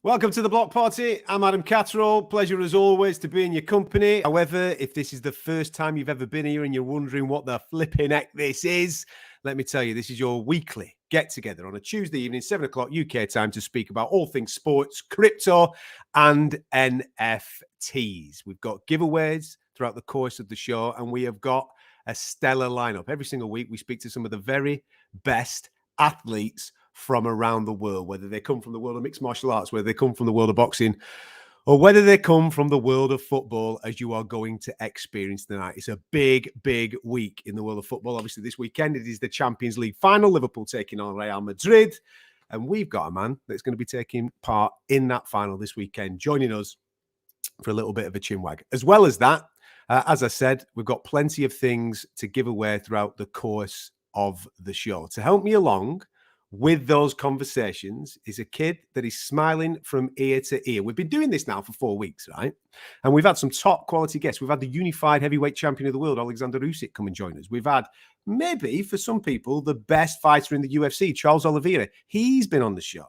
Welcome to the Block Party. I'm Adam Catterall. Pleasure as always to be in your company. However, if this is the first time you've ever been here and you're wondering what the flipping heck this is, let me tell you, this is your weekly get-together on a Tuesday evening, 7 o'clock UK time, to speak about all things sports, crypto, and NFTs. We've got giveaways throughout the course of the show, and we have got a stellar lineup. Every single week, we speak to some of the very best athletes from around the world, whether they come from the world of mixed martial arts, whether they come from the world of boxing, or whether they come from the world of football, as you are going to experience tonight. It's a big, big week in the world of football. Obviously, this weekend, it is the Champions League Final, Liverpool taking on Real Madrid. And we've got a man that's going to be taking part in that final this weekend, joining us for a little bit of a chinwag. As well as that, as I said, we've got plenty of things to give away throughout the course of the show. To help me along with those conversations is a kid that is smiling from ear to ear. We've been doing this now for 4 weeks, right? And we've had some top quality guests. We've had the unified heavyweight champion of the world, Alexander Usyk, come and join us. We've had, maybe for some people, the best fighter in the UFC, Charles Oliveira. He's been on the show.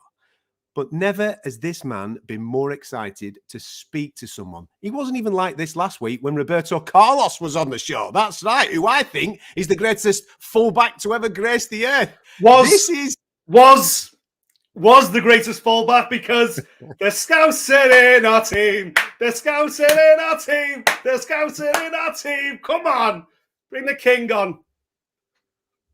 But never has this man been more excited to speak to someone. He wasn't even like this last week when Roberto Carlos was on the show. That's right, who I think is the greatest fullback to ever grace the earth. Was the greatest fullback, because the Scouts are in our team. The Scouts are in our team. The Scouts are in our team. Come on, bring the king on.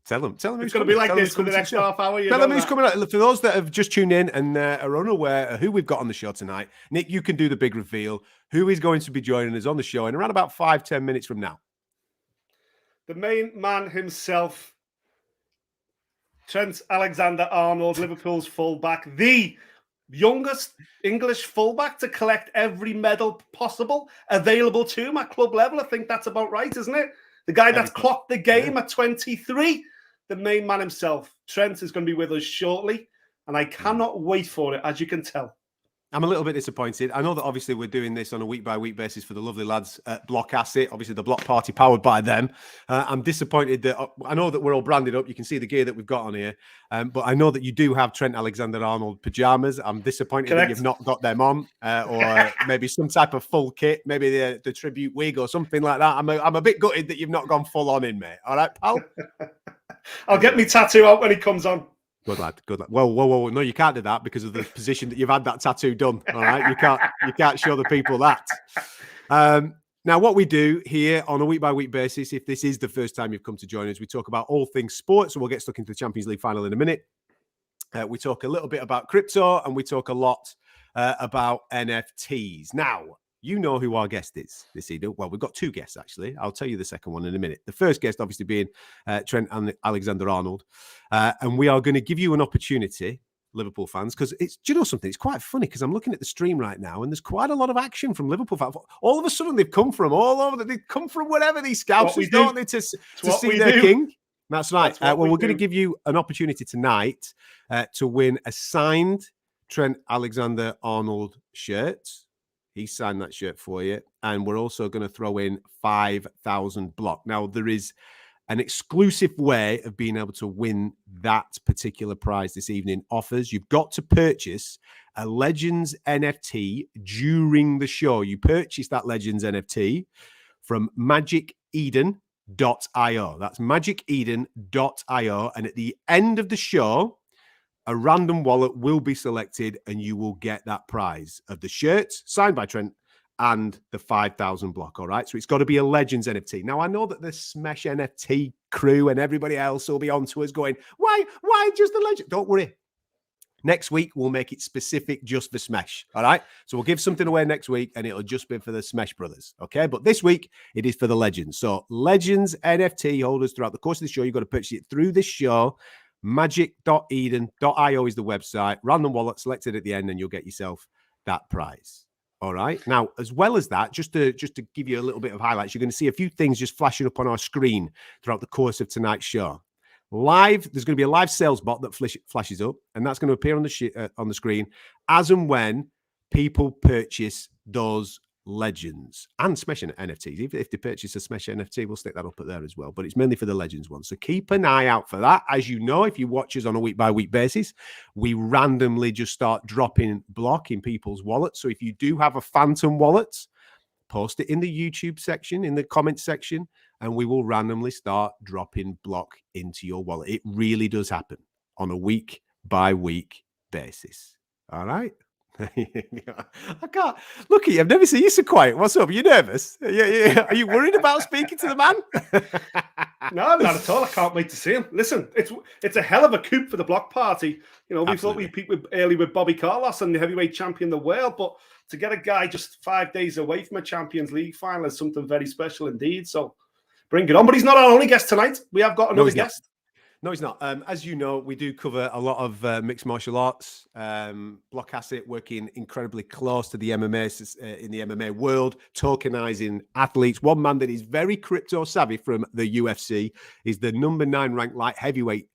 Tell him who's it's going to be like this for the next half hour. Tell them who's coming out. For those that have just tuned in and are unaware of who we've got on the show tonight, Nick, you can do the big reveal. Who is going to be joining us on the show in around about 5-10 minutes from now? The main man himself, Trent Alexander-Arnold, Liverpool's fullback, the youngest English fullback to collect every medal possible available to him at club level. I think that's about right, isn't it? The guy that's clocked the game at 23, the main man himself. Trent is going to be with us shortly, and I cannot wait for it, as you can tell. I'm a little bit disappointed. I know that obviously we're doing this on a week-by-week basis for the lovely lads at Block Asset, obviously the Block Party powered by them. I'm disappointed that I know that we're all branded up. You can see the gear that we've got on here. But I know that you do have Trent Alexander-Arnold pajamas. I'm disappointed that you've not got them on, or maybe some type of full kit, maybe the tribute wig or something like that. I'm a bit gutted that you've not gone full on in, mate. All right, pal? I'll get me tattoo out when he comes on. Good lad, good lad. Whoa. No, you can't do that because of the position that you've had that tattoo done. All right. You can't show the people that. Now, what we do here on a week-by-week basis, if this is the first time you've come to join us, we talk about all things sports. So we'll get stuck into the Champions League final in a minute. We talk a little bit about crypto, and we talk a lot about NFTs. Now, you know who our guest is this evening. Well, we've got two guests, actually. I'll tell you the second one in a minute. The first guest, obviously, being Trent Alexander-Arnold. And we are going to give you an opportunity, Liverpool fans, because do you know something? It's quite funny because I'm looking at the stream right now and there's quite a lot of action from Liverpool fans. All of a sudden, they've come from all over. They've come from wherever, these scouts, don't they, to see their king. That's right. Well, we're going to give you an opportunity tonight to win a signed Trent Alexander-Arnold shirt. He signed that shirt for you. And we're also going to throw in 5,000 block. Now, there is an exclusive way of being able to win that particular prize this evening. Offers. You've got to purchase a Legends NFT during the show. You purchase that Legends NFT from magiceden.io. That's magiceden.io. And at the end of the show, a random wallet will be selected and you will get that prize of the shirt signed by Trent and the 5,000 block. All right. So it's got to be a Legends NFT. Now, I know that the Smesh NFT crew and everybody else will be on to us going, why just the Legend? Don't worry. Next week, we'll make it specific just for Smesh. All right. So we'll give something away next week and it'll just be for the Smesh brothers. Okay. But this week, it is for the Legends. So Legends NFT holders throughout the course of the show, you've got to purchase it through this show. Magic.eden.io is the website. Random wallet selected at the end, and you'll get yourself that prize. All right. Now, as well as that, just to give you a little bit of highlights, you're going to see a few things just flashing up on our screen throughout the course of tonight's show. Live, there's going to be a live sales bot that flashes up, and that's going to appear on the screen as and when people purchase those legends and Smash NFTs. Even if they purchase a Smash NFT, we'll stick that up there as well. But it's mainly for the legends one. So keep an eye out for that. As you know, if you watch us on a week-by-week basis, we randomly just start dropping block in people's wallets. So if you do have a phantom wallet, post it in the YouTube section, in the comments section, and we will randomly start dropping block into your wallet. It really does happen on a week-by-week basis. All right? I can't look at you. I've never seen you so quiet. What's up? Are you nervous? Are you worried about speaking to the man? No, not at all. I can't wait to see him. Listen, it's a hell of a coup for the block party. You know, we thought we peaked early with Bobby Carlos and the heavyweight champion of the world, but to get a guy just 5 days away from a Champions League final is something very special indeed. So bring it on. But he's not our only guest tonight. We have got another guest. No, he's not. As you know, we do cover a lot of mixed martial arts. Block Asset working incredibly close to the MMA in the MMA world, tokenizing athletes. One man that is very crypto savvy from the UFC is the #9 ranked light heavyweight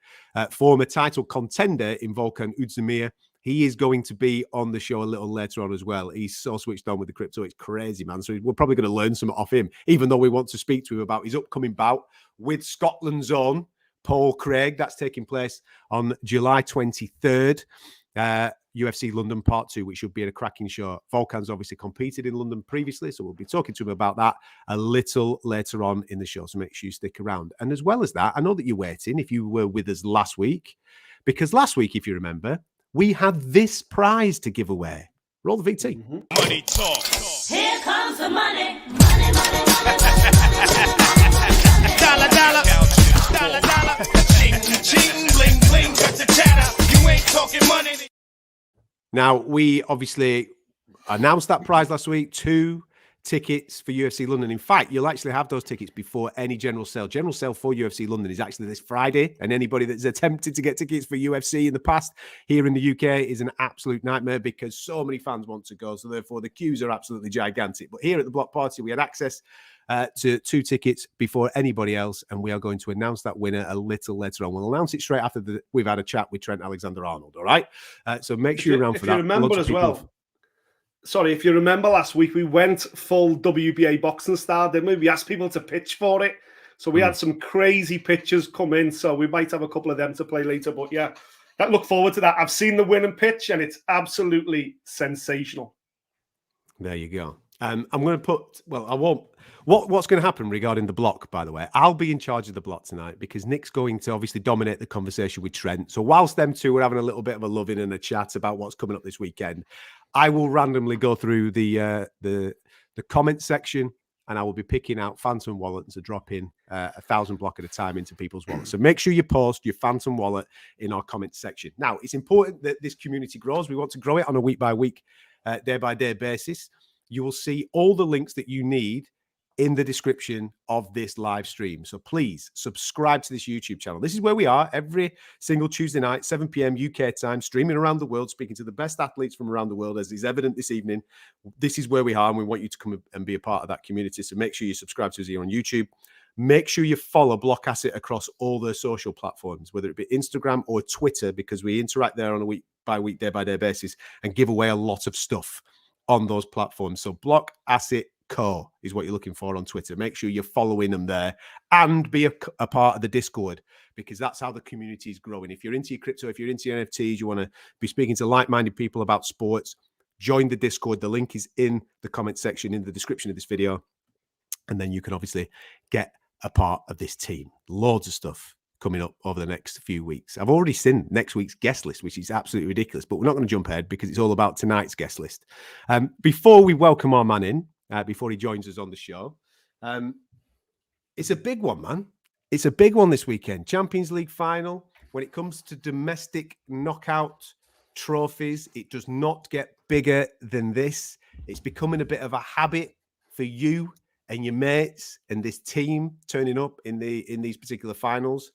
former title contender in Volkan Oezdemir. He is going to be on the show a little later on as well. He's so switched on with the crypto. It's crazy, man. So we're probably going to learn something off him, even though we want to speak to him about his upcoming bout with Scotland's own Paul Craig. That's taking place on July 23rd. UFC London Part 2, which should be a cracking show. Volkan's obviously competed in London previously, so we'll be talking to him about that a little later on in the show, so make sure you stick around. And as well as that, I know that you're waiting if you were with us last week, because last week, if you remember, we had this prize to give away. Roll the VT. Money talk. Here comes the money. Money, money, money, Dollar, dollar. Dollar, dollar. Ching, ching, bling, bling. Cut the chatter. You ain't talking money. Now, we obviously announced that prize last week. 2 tickets for UFC London. In fact, you'll actually have those tickets before any general sale. General sale for UFC London is actually this Friday, and anybody that's attempted to get tickets for UFC in the past here in the UK is an absolute nightmare because so many fans want to go, so therefore the queues are absolutely gigantic. But here at the Block Party, we had access to 2 tickets before anybody else, and we are going to announce that winner a little later on. We'll announce it straight after we've had a chat with Trent Alexander-Arnold, all right? So make sure you're around for that. If you remember as well, sorry, if you remember last week, we went full WBA boxing style, didn't we? We asked people to pitch for it. So we had some crazy pitches come in. So we might have a couple of them to play later. But yeah, look forward to that. I've seen the winning pitch and it's absolutely sensational. There you go. I'm going to put, well, I won't. What's going to happen regarding the block, by the way? I'll be in charge of the block tonight because Nick's going to obviously dominate the conversation with Trent. So whilst them two are having a little bit of a loving and a chat about what's coming up this weekend, I will randomly go through the comment section and I will be picking out phantom wallets to drop in 1,000 block at a time into people's wallets. So make sure you post your phantom wallet in our comment section. Now, it's important that this community grows. We want to grow it on a week-by-week, day-by-day basis. You will see all the links that you need in the description of this live stream. So please subscribe to this YouTube channel. This is where we are every single Tuesday night, 7 p.m. UK time, streaming around the world, speaking to the best athletes from around the world, as is evident this evening. This is where we are, and we want you to come and be a part of that community. So make sure you subscribe to us here on YouTube. Make sure you follow Block Asset across all the social platforms, whether it be Instagram or Twitter, because we interact there on a week-by-week, day-by-day basis and give away a lot of stuff on those platforms. So Block Asset Co is what you're looking for on Twitter. Make sure you're following them there and be a part of the Discord, because that's how the community is growing. If you're into your crypto, if you're into your NFTs, you want to be speaking to like-minded people about sports, join the Discord. The link is in the comment section, in the description of this video. And then you can obviously get a part of this team. Loads of stuff coming up over the next few weeks. I've already seen next week's guest list, which is absolutely ridiculous, but we're not going to jump ahead because it's all about tonight's guest list. Before we welcome our man in, before he joins us on the show, it's a big one, man. It's a big one this weekend. Champions League final. When it comes to domestic knockout trophies, it does not get bigger than this. It's becoming a bit of a habit for you and your mates and this team turning up in these particular finals.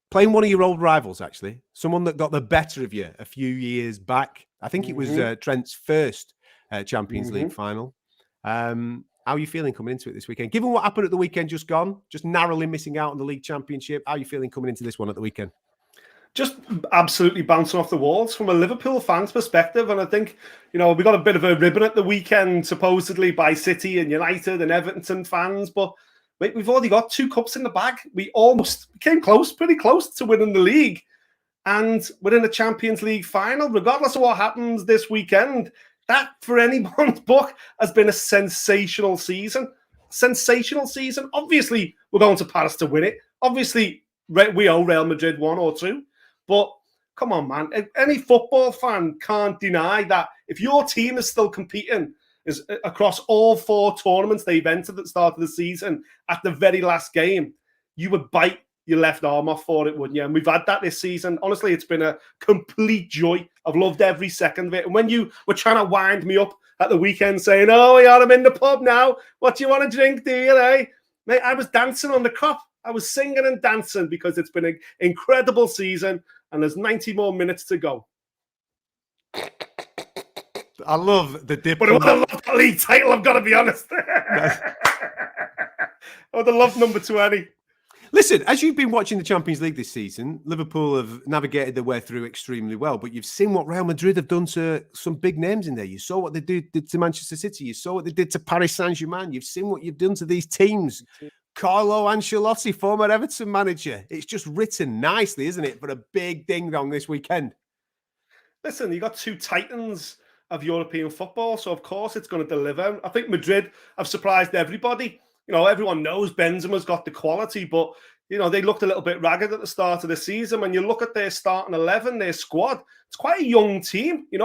Playing one of your old rivals, actually. Someone that got the better of you a few years back. I think it was Trent's first Champions League final. How are you feeling coming into it this weekend? Given what happened at the weekend just gone, just narrowly missing out on the league championship, how are you feeling coming into this one at the weekend? just absolutely bouncing off the walls from a Liverpool fan's perspective. And I think, we got a bit of a ribbon at the weekend, supposedly by City and United and Everton fans. But mate, we've already got 2 cups in the bag. We almost came pretty close to winning the league. And we're in the Champions League final, regardless of what happens this weekend. That, for anyone's book, has been a sensational season. Sensational season. Obviously, we're going to Paris to win it. Obviously, we owe Real Madrid 1 or 2. But come on, man. Any football fan can't deny that if your team is still competing across all 4 tournaments they've entered at the start of the season, at the very last game, you would bite your left arm off for it, wouldn't you? And we've had that this season. Honestly, it's been a complete joy. I've loved every second of it. And when you were trying to wind me up at the weekend saying, oh, yeah, I'm in the pub now. What do you want to drink, do you, eh? Mate, I was dancing on the cup. I was singing and dancing because it's been an incredible season and there's 90 more minutes to go. I love the dip. But I would have loved that league title, I've got to be honest. I would have loved number 20. Listen, as you've been watching the Champions League this season, Liverpool have navigated their way through extremely well, but you've seen what Real Madrid have done to some big names in there. You saw what they did to Manchester City. You saw what they did to Paris Saint-Germain. You've seen what you've done to these teams. Carlo Ancelotti, former Everton manager. It's just written nicely, isn't it, for a big ding-dong this weekend? Listen, you got 2 titans of European football, so of course it's going to deliver. I think Madrid have surprised everybody. Everyone knows Benzema's got the quality, but, they looked a little bit ragged at the start of the season. When you look at their starting 11, their squad, it's quite a young team. We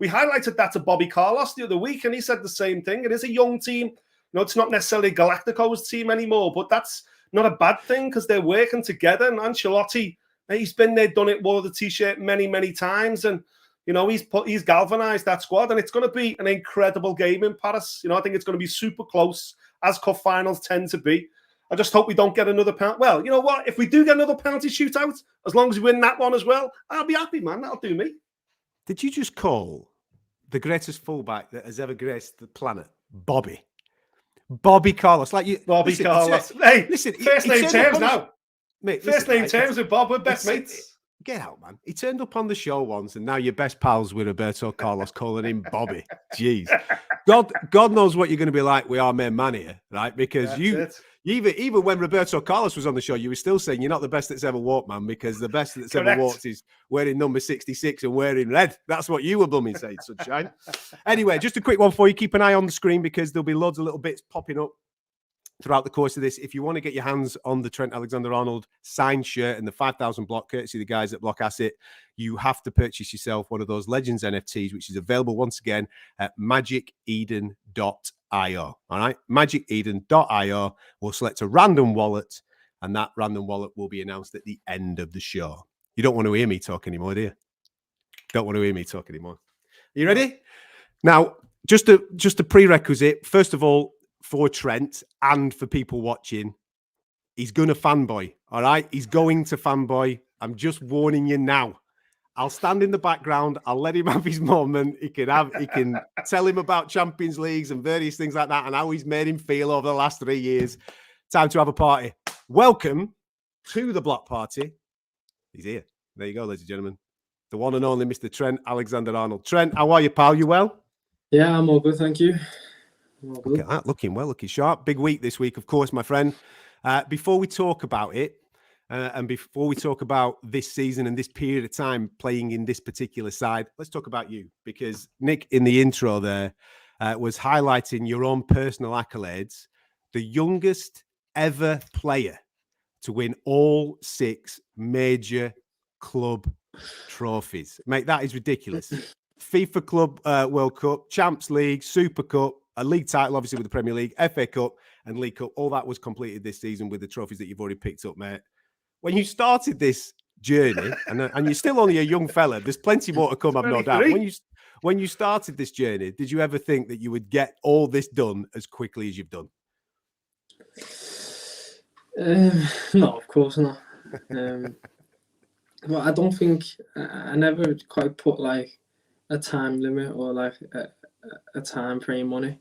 highlighted that to Bobby Carlos the other week, and he said the same thing. It is a young team. It's not necessarily Galacticos team anymore, but that's not a bad thing because they're working together. And Ancelotti, he's been there, done it, wore the T-shirt many, many times. And, he's galvanized that squad. And it's going to be an incredible game in Paris. I think it's going to be super close, as cup finals tend to be. I just hope we don't get another penalty. Well, you know what? If we do get another penalty shootout, as long as we win that one as well, I'll be happy, man. That'll do me. Did you just call the greatest fullback that has ever graced the planet Bobby Carlos? Bobby Carlos. Hey, listen, first name terms now. Mate, first name terms with Bob. We're best mates. Get out, man. He turned up on the show once, and now you're best pals with Roberto Carlos, calling him Bobby. Jeez. God knows what you're going to be like with our main man here, right? Because even when Roberto Carlos was on the show, you were still saying you're not the best that's ever walked, man, because the best that's ever walked is wearing number 66 and wearing red. That's what you were blooming saying, sunshine. Anyway, just a quick one for you. Keep an eye on the screen because there'll be loads of little bits popping up throughout the course of this. If you want to get your hands on the Trent Alexander-Arnold signed shirt and the 5,000 block, courtesy of the guys at Block Asset, you have to purchase yourself one of those Legends NFTs, which is available once again at magiceden.io. All right, magiceden.io. We'll select a random wallet, and that random wallet will be announced at the end of the show. You don't want to hear me talk anymore, do you? Don't want to hear me talk anymore. Are you ready? Now, just a prerequisite. First of all, for Trent and for people watching, he's going to fanboy. All right, he's going to fanboy. I'm just warning you now. I'll stand in the background. I'll let him have his moment. He can tell him about Champions Leagues and various things like that and how he's made him feel over the last 3 years. Time to have a party. Welcome to the block party. He's here. There you go, ladies and gentlemen. The one and only Mr. Trent Alexander-Arnold. Trent, how are you, pal? You well? Yeah, I'm all good, thank you. Look at that, looking well, looking sharp. Big week this week, of course, my friend. Before we talk about it, and before we talk about this season and this period of time playing in this particular side, let's talk about you. Because Nick, in the intro there, was highlighting your own personal accolades. The youngest ever player to win all 6 major club trophies. Mate, that is ridiculous. FIFA Club World Cup, Champs League, Super Cup, a league title, obviously, with the Premier League, FA Cup and League Cup. All that was completed this season with the trophies that you've already picked up, mate. When you started this journey, and you're still only a young fella, there's plenty more to come, I've no doubt. When you started this journey, did you ever think that you would get all this done as quickly as you've done? No, of course not. Well, I don't think I never quite put like a time limit or like a time frame on it.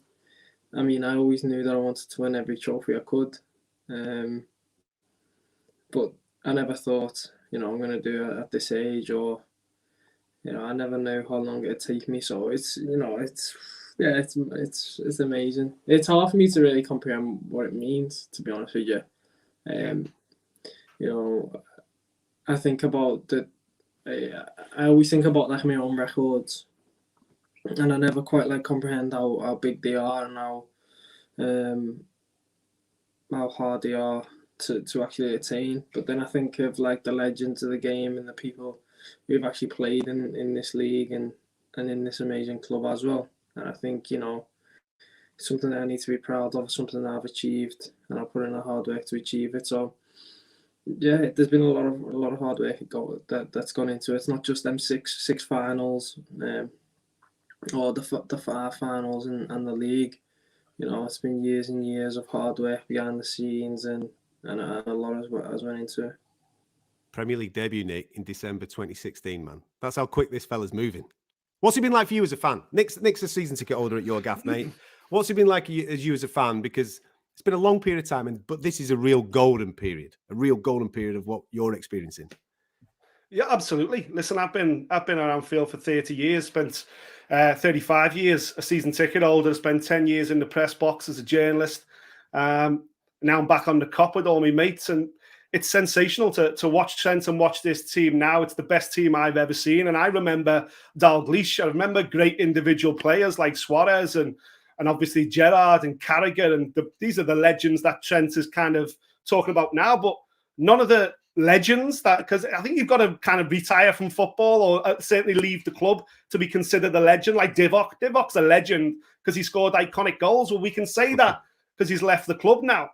I mean, I always knew that I wanted to win every trophy I could, but I never thought I'm going to do it at this age, or I never know how long it'd take me. So it's it's amazing. It's hard for me to really comprehend what it means, to be honest with you. I think about I always think about like my own records, and I never quite like comprehend how big they are and how hard they are to actually attain. But then I think of like the legends of the game and the people who've actually played in this league and in this amazing club as well. And I think, something that I need to be proud of, something that I've achieved, and I've put in a hard work to achieve it. So yeah, there's been a lot of hard work that's gone into it. It's not just them six finals, or the 5 finals and the league. It's been years and years of hard work behind the scenes, and a lot has went into it. Premier League debut, Nick, in December 2016, man. That's how quick this fella's moving. What's it been like for you as a fan? Nick's a season ticket holder at your gaff, mate. What's it been like as you as a fan? Because it's been a long period of time, but this is a real golden period of what you're experiencing. Yeah, absolutely. Listen, I've been around field for 30 years, spent 35 years a season ticket holder, spent 10 years in the press box as a journalist. Now I'm back on the cop with all my mates, and it's sensational to watch Trent and watch this team now. It's the best team I've ever seen. And I remember Dalglish. I remember great individual players like Suarez and obviously Gerrard and Carragher. And these are the legends that Trent is kind of talking about now. But none of the legends because I think you've got to kind of retire from football or certainly leave the club to be considered a legend. Like Divock. Divock's a legend because he scored iconic goals. Well, we can say that because he's left the club now.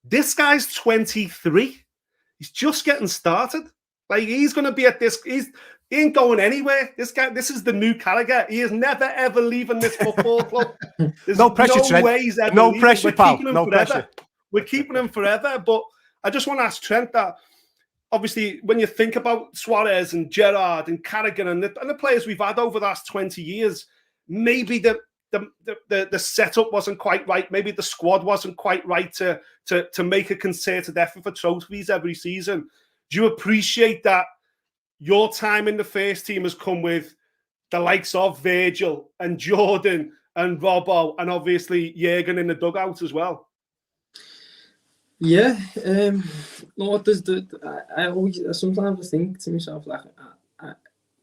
This guy's 23. He's just getting started. Like, he's going to be at this. He ain't going anywhere. This guy, this is the new Carragher. He is never, ever leaving this football club. There's no pressure, Trent. Way he's ever no leaving. pressure, pal. No pressure. We're keeping him forever. But I just want to ask Trent that, obviously, when you think about Suarez and Gerrard and Carragher and the players we've had over the last 20 years, maybe the setup wasn't quite right. Maybe the squad wasn't quite right to make a concerted effort for trophies every season. Do you appreciate that your time in the first team has come with the likes of Virgil and Jordan and Robbo and obviously Jürgen in the dugout as well? Yeah, no, I always sometimes think to myself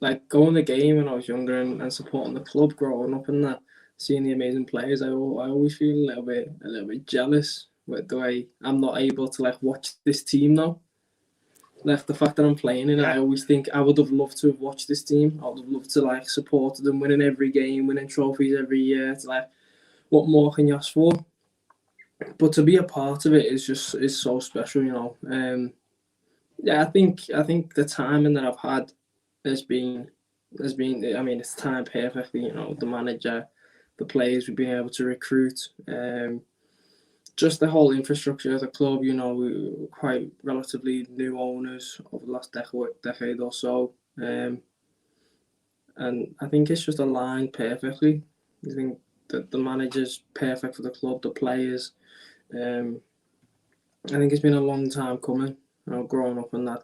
like going the game when I was younger and supporting the club growing up and that. Seeing the amazing players, I always feel a little bit jealous with the way I'm not able to like watch this team now. Like the fact that I'm playing in it, I always think I would have loved to have watched this team. I would have loved to like support them, winning every game, winning trophies every year. It's like, what more can you ask for? But to be a part of it is so special, Yeah, I think the timing that I've had has been. I mean, it's timed perfectly. The manager, the players we've been able to recruit, just the whole infrastructure of the club. We were quite relatively new owners over the last decade or so, and I think it's just aligned perfectly. I think that the manager's perfect for the club, the players. I think it's been a long time coming. Growing up in that,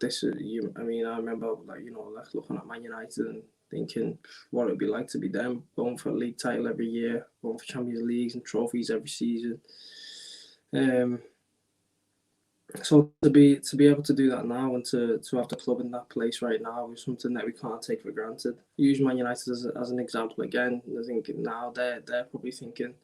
I remember looking at Man United and thinking what it would be like to be them, going for a league title every year, going for Champions Leagues and trophies every season. So to be able to do that now and to have the club in that place right now is something that we can't take for granted. Use Man United as an example again. I think now they're probably thinking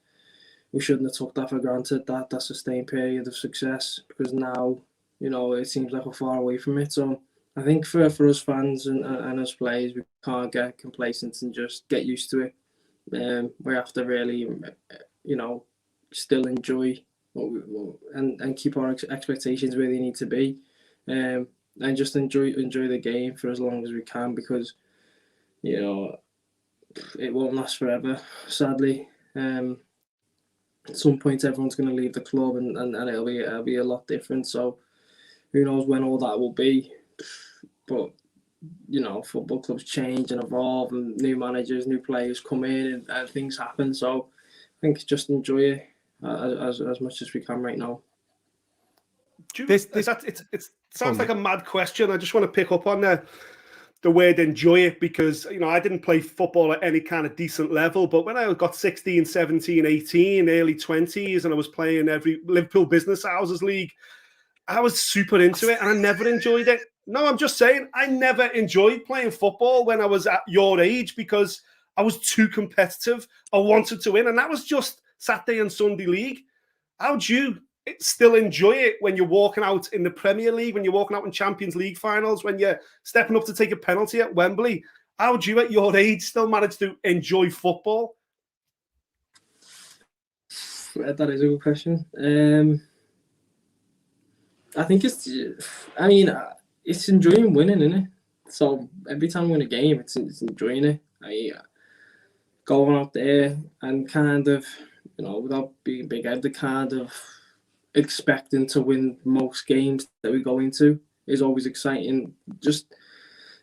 we shouldn't have took that for granted, that sustained period of success, because now it seems like we're far away from it. So I think for us fans and us players, we can't get complacent and just get used to it. We have to really, still enjoy and keep our expectations where they need to be, and just enjoy the game for as long as we can, because it won't last forever, sadly. At some point, everyone's going to leave the club, and it'll be a lot different. So who knows when all that will be? But football clubs change and evolve, and new managers, new players come in, and things happen. So I think just enjoy it as much as we can right now. It sounds like a mad question. I just want to pick up on the word enjoy it, because I didn't play football at any kind of decent level, but when I got 16, 17, 18, early 20s, and I was playing every Liverpool Business Houses League, I was super into it and I never enjoyed it. No, I'm just saying, I never enjoyed playing football when I was at your age because I was too competitive. I wanted to win, and that was just Saturday and Sunday league. How do you still enjoy it when you're walking out in the Premier League, when you're walking out in Champions League finals, when you're stepping up to take a penalty at Wembley? How do you, at your age, still manage to enjoy football? That is a good question. I think it's enjoying winning, isn't it? So every time we win a game, it's enjoying it. Going out there and kind of, without being big-headed, kind of expecting to win most games that we go into is always exciting. Just,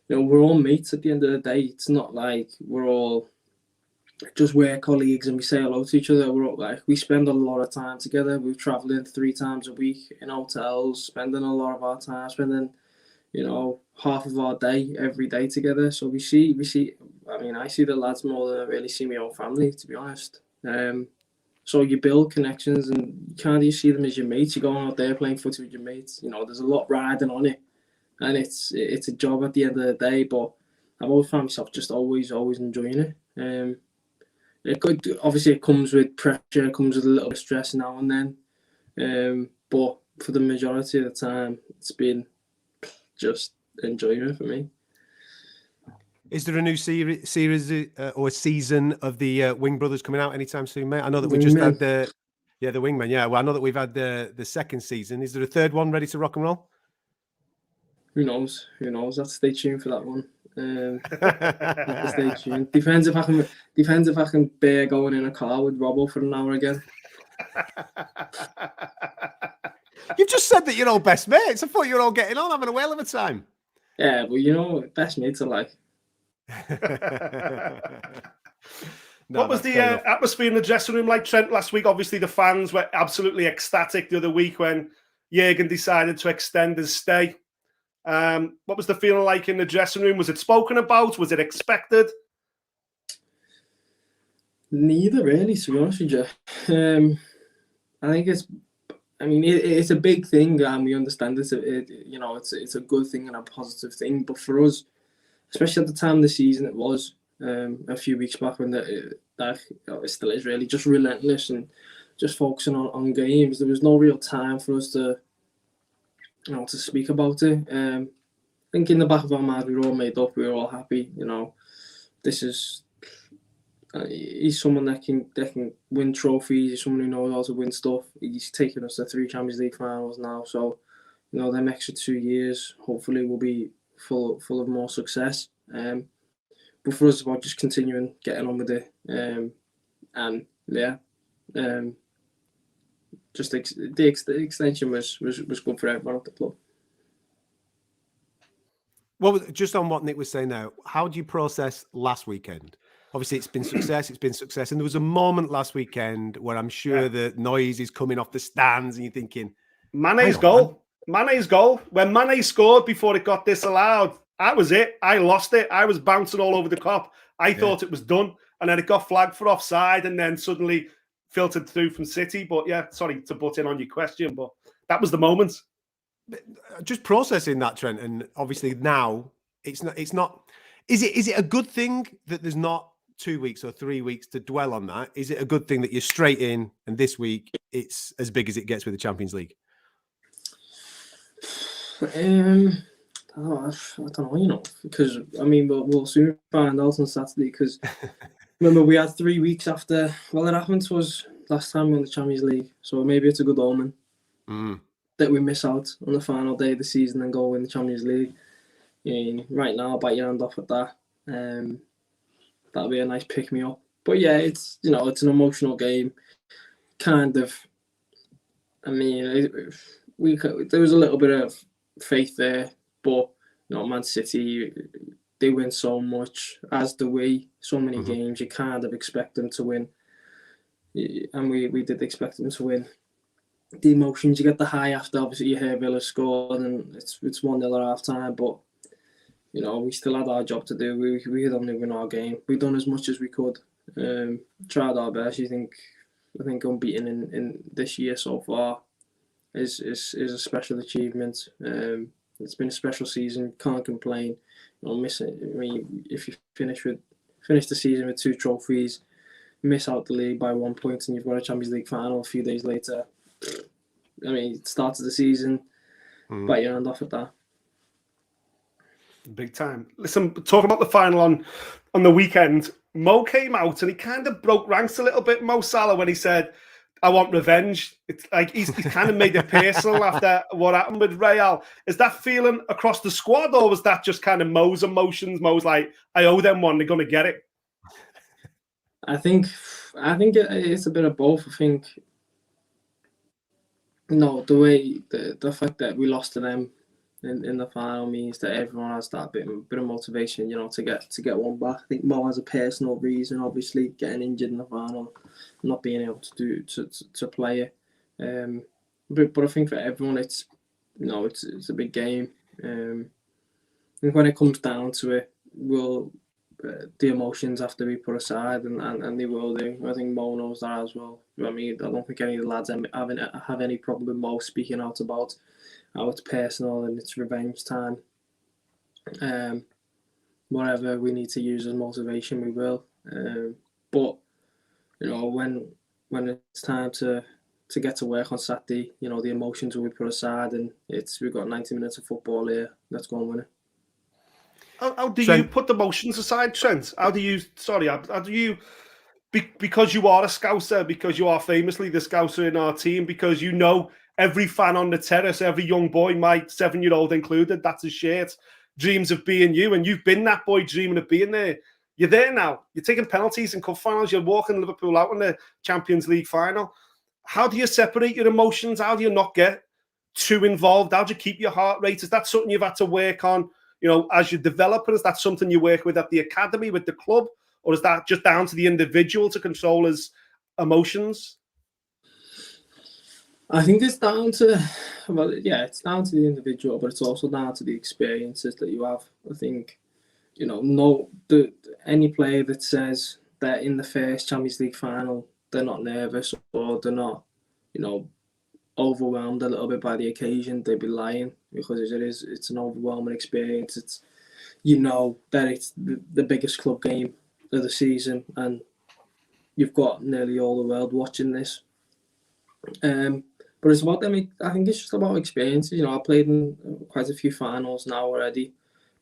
we're all mates at the end of the day. It's not like we're all just work colleagues and we say hello to each other. We're all, we spend a lot of time together. We're traveling 3 times a week in hotels, spending a lot of our time, spending half of our day every day together. So we see. I see the lads more than I really see my own family, to be honest. So you build connections, and you kind of see them as your mates. You're going out there playing footy with your mates. There's a lot riding on it, and it's a job at the end of the day. But I've always found myself just always enjoying it. Obviously it comes with pressure, it comes with a little bit of stress now and then. But for the majority of the time, it's been just enjoyment for me. Is there a new series or season of the Wing Brothers coming out anytime soon, mate? I know that we just had the Wingmen. Yeah, well, I know that we've had the second season. Is there a third one ready to rock and roll? Who knows? Let's stay tuned for that one. Stay tuned. Depends if I can bear going in a car with Robbo for an hour again. You've just said that you're all best mates. I thought you were all getting on, having a whale of a time. Yeah, but best mates are like. What was the atmosphere in the dressing room like, Trent, last week? Obviously, the fans were absolutely ecstatic the other week when Jürgen decided to extend his stay. What was the feeling like in the dressing room? Was it spoken about? Was it expected? Neither, really, to be honest with you. I think it's a big thing, and we understand it. It's a good thing and a positive thing. But for us, especially at the time of the season, it was a few weeks back when it still is really just relentless and just focusing on games. There was no real time for us to speak about it. I think in the back of our mind, we were all made up. We were all happy. This is he's someone that can win trophies. He's someone who knows how to win stuff. He's taken us to 3 Champions League finals now. So, them extra 2 years hopefully will be full of more success. But for us, it's about just continuing, getting on with it. Just the extension was good for everyone at the club. Well, just on what Nick was saying now, how do you process last weekend? Obviously, it's been success. And there was a moment last weekend where I'm sure the noise is coming off the stands and you're thinking... Mane's goal. When Mane scored before it got disallowed, that was it. I lost it. I was bouncing all over the cop. I thought it was done. And then it got flagged for offside and then suddenly filtered through from City. But yeah, sorry to butt in on your question, but that was the moment. Just processing that, Trent, and obviously now it's not. Is it a good thing that there's not 2 weeks or 3 weeks to dwell on that? Is it a good thing that you're straight in and this week it's as big as it gets with the Champions League? I don't know, because we'll soon find out on Saturday. Because remember, we had 3 weeks after. Well, it happened to us last time we won the Champions League, so maybe it's a good omen that we miss out on the final day of the season and go win the Champions League. Right now, I'll bite your hand off at that. That'll be a nice pick me up. But yeah, it's it's an emotional game. Kind of. There was a little bit of faith there, but Man City, they win so much, as do we. So many games, you kind of expect them to win, and we did expect them to win. the emotions. You get the high after obviously you hear Villa scored and it's 1-0 at half time, but you know, we still had our job to do. We had only win our game. We've done as much as we could. Tried our best. I think unbeaten in this year so far is a special achievement. It's been a special season. Can't complain. You know, I mean, if you finish the season with 2 trophies, miss out the league by 1 point, and you've got a Champions League final a few days later. I mean, it started the season, bite your hand off at that. Big time. Listen, talking about the final on the weekend, Mo came out and he kind of broke ranks a little bit, Mo Salah, when he said, I want revenge. It's like he's kind of made it personal after what happened with Real. Is that feeling across the squad, or was that just kind of Mo's emotions? Mo's like, I owe them one, they're going to get it. I think it's a bit of both. I think, you know, the fact that we lost to them in the final means that everyone has that bit of motivation, you know, to get one back. I think Mo has a personal reason, obviously, getting injured in the final, not being able to play it. But I think for everyone, it's, you know, it's a big game. And when it comes down to it, the emotions have to be put aside, and they will do. I think Mo knows that as well. I mean, I don't think any of the lads have any problem with Mo speaking out about how it's personal and it's revenge time. Whatever we need to use as motivation, we will. But you know, when it's time to get to work on Saturday, you know, the emotions will be put aside, and we've got 90 minutes of football here. Let's go and win it. How do you put the emotions aside, Trent? How do you, because you are a Scouser, because you are famously the Scouser in our team, because you know every fan on the terrace, every young boy, my 7-year-old included, that's his shirt, dreams of being you, and you've been that boy dreaming of being there. You're there now. You're taking penalties in cup finals. You're walking Liverpool out in the Champions League final. How do you separate your emotions? How do you not get too involved? How do you keep your heart rate? Is that something you've had to work on, you know, as you develop? Is that something you work with at the academy, with the club? Or is that just down to the individual to control his emotions? I think it's down to, it's down to the individual, but it's also down to the experiences that you have. I think, you know, any player that says that in the first Champions League final they're not nervous or they're not, you know, overwhelmed a little bit by the occasion, they'd be lying, because it's an overwhelming experience. It's, you know, that it's the biggest club game of the season, and you've got nearly all the world watching this. But it's about them. I think it's just about experiences. You know, I've played in quite a few finals now already,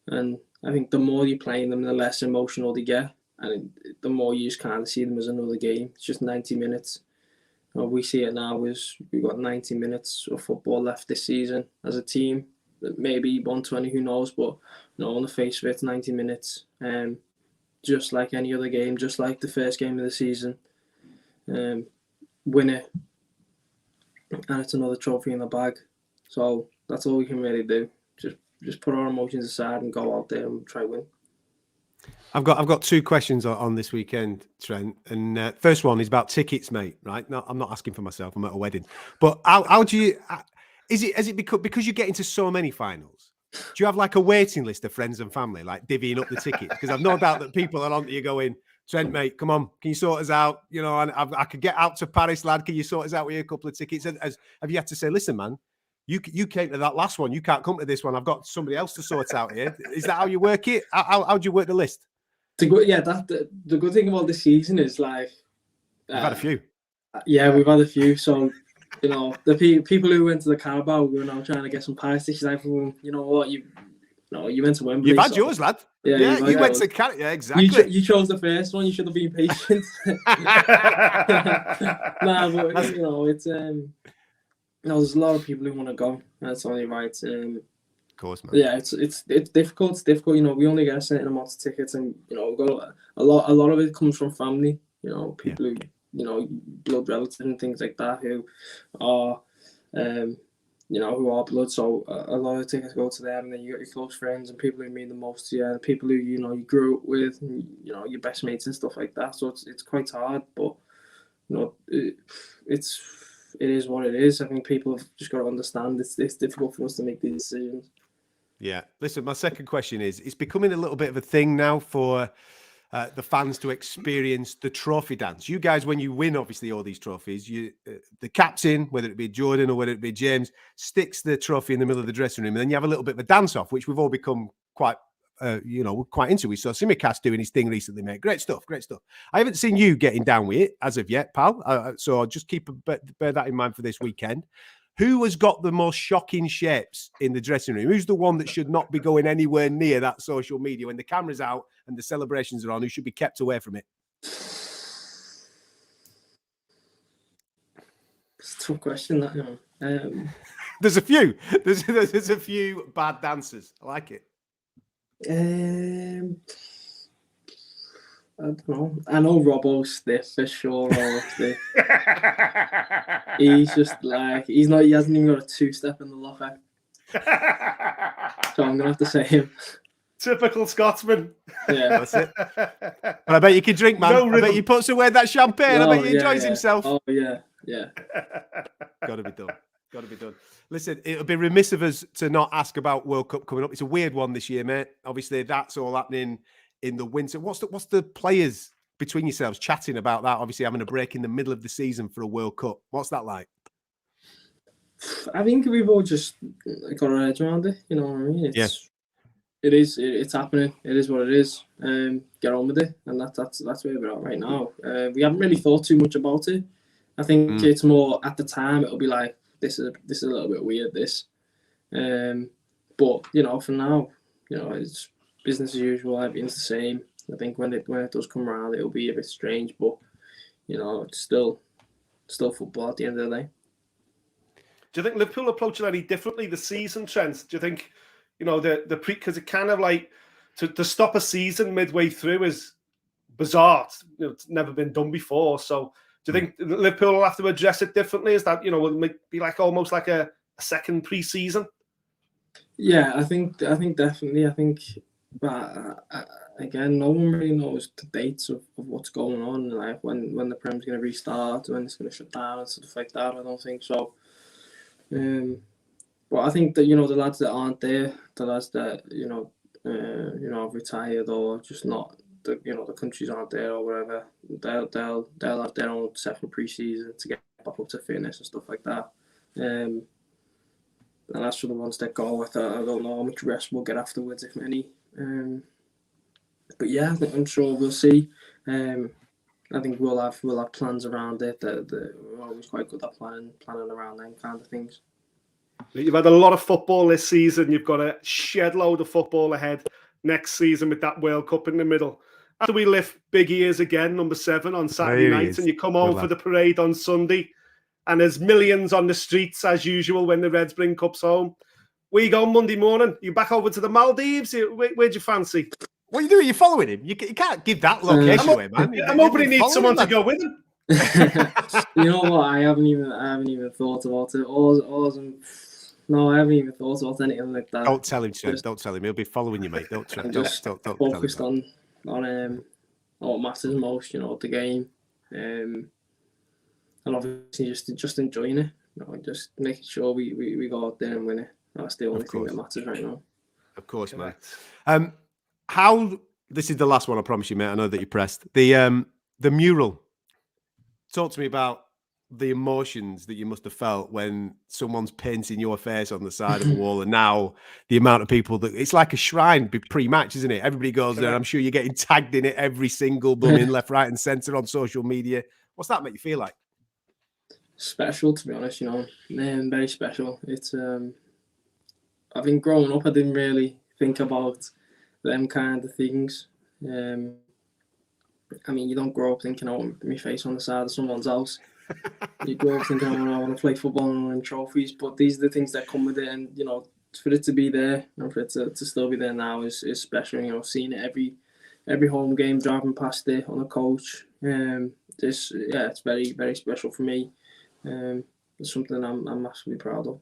and I think the more you play in them, the less emotional they get, and the more you just kind of see them as another game. It's just 90 minutes. You know, we see it now as we've got 90 minutes of football left this season as a team. Maybe 120, who knows? But you know, on the face of it, 90 minutes. Just like any other game, just like the first game of the season. Win it, and it's another trophy in the bag. So that's all we can really do. Just put our emotions aside and go out there and try to win. I've got 2 questions on this weekend, Trent. And first one is about tickets, mate. Right? No, I'm not asking for myself. I'm at a wedding. But how do you? Has it because you get into so many finals? Do you have like a waiting list of friends and family, like divvying up the tickets? Because I've no doubt that people are on to you going, Trent, mate, come on, can you sort us out? You know, and I could get out to Paris, lad. Can you sort us out with a couple of tickets? And have you had to say, listen, man, you came to that last one, you can't come to this one. I've got somebody else to sort out here. Is that how you work it? How do you work the list? The good thing about this season is like we've had a few. Yeah, we've had a few. So you know, the people who went to the Carabao, we were now trying to get some Paris tickets. Like, you know what, you went to Wembley. You've had yours, lad. Yeah, you went to Canada. Yeah, exactly. You chose the first one. You should have been patient. But you know, it's there's a lot of people who want to go. That's only right. Of course, man. Yeah, it's difficult. It's difficult. You know, we only get a certain amount of tickets, and you know, we've got a lot of it comes from family. You know, people who, you know, blood relatives and things like that who are, you know, who are blood. So a lot of tickets go to them, and then you got your close friends and people who mean the most to you, and people who, you know, you grew up with, and, you know, your best mates and stuff like that. So it's quite hard, but you know, it is what it is. I think people have just got to understand it's difficult for us to make these decisions. Yeah. Listen, my second question is, it's becoming a little bit of a thing now for the fans to experience the trophy dance. You guys, when you win, obviously, all these trophies, the captain, whether it be Jordan or whether it be James, sticks the trophy in the middle of the dressing room, and then you have a little bit of a dance-off, which we've all become quite quite into. We saw Simicast doing his thing recently, mate. Great stuff, great stuff. I haven't seen you getting down with it as of yet, pal. So I'll just bear that in mind for this weekend. Who has got the most shocking shapes in the dressing room? Who's the one that should not be going anywhere near that social media when the camera's out and the celebrations are on? Who should be kept away from it? It's a tough question, that, you know. There's a few. There's a few bad dancers. I like it. I don't know. I know Robbo's stiff for sure. He's just like he hasn't even got a two-step in the locker. So I'm gonna have to say him. Typical Scotsman. Yeah, that's it. But I bet you can drink, man. I bet he puts away that champagne. I bet he enjoys himself. Oh yeah. Got to be done. Got to be done. Listen, it would be remiss of us to not ask about World Cup coming up. It's a weird one this year, mate. Obviously, that's all happening in the winter. What's the players between yourselves chatting about that? Obviously, having a break in the middle of the season for a World Cup. What's that like? I think we've all just got our heads around it. You know what I mean? It's happening. It is what it is. Get on with it, and that's where we're at right now. We haven't really thought too much about it. I think it's more at the time. It'll be like this is a little bit weird. But you know, for now, you know, it's business as usual. Everything's the same. I think when it does come around, it'll be a bit strange, but you know, it's still football at the end of the day. Do you think Liverpool approaching any differently the season, Trent? Do you think, you know, because it kind of like to stop a season midway through is bizarre. You know, it's never been done before. So do you think Liverpool will have to address it differently? Is that, you know, will it be like almost like a second pre-season? Yeah, I think definitely. I think, but again, no one really knows the dates of what's going on, like when the Prem's going to restart, when it's going to shut down and stuff like that. I don't think so. But I think that, you know, the lads that aren't there, the lads that have retired or just not, the countries aren't there or whatever, they'll have their own second pre-season to get back up to fitness and stuff like that. And as for the ones that go, I don't know how much rest we'll get afterwards, if any. But yeah, I'm sure we'll see. I think we'll have plans around it. We're always quite good at planning around them kind of things. You've had a lot of football this season. You've got a shed load of football ahead next season with that World Cup in the middle. After we lift big ears again, number 7 on Saturday night, and you come home for the parade on Sunday, and there's millions on the streets as usual when the Reds bring cups home. Where you going Monday morning? You back over to the Maldives? Where'd you fancy? What are you doing? You're following him. You can't give that location away, man. I'm hoping he needs someone to go with him. You know what? I haven't even thought about it. I haven't even thought about anything like that. Don't tell him, Trent. Don't tell him. He'll be following you, mate. Don't focused on what matters most. You know, the game, and obviously just enjoying it. You know, just making sure we go out there and win it. That's the only thing that matters right now. Of course, mate. This is the last one, I promise you, mate. I know that you're pressed. The mural. Talk to me about the emotions that you must have felt when someone's painting your face on the side of a wall, and now the amount of people that it's like a shrine pre-match, isn't it? Everybody goes there. I'm sure you're getting tagged in it every single blooming left, right, and centre on social media. What's that make you feel like? Special, to be honest. You know, very special. It's I think growing up, I didn't really think about them kind of things. I mean, you don't grow up thinking, "Oh, my face on the side of someone's house." You grow up thinking, "Oh, I want to play football and win trophies." But these are the things that come with it, and you know, for it to be there and for it to still be there now is special. You know, seeing it every home game, driving past it on a coach. It's very, very special for me. It's something I'm massively proud of.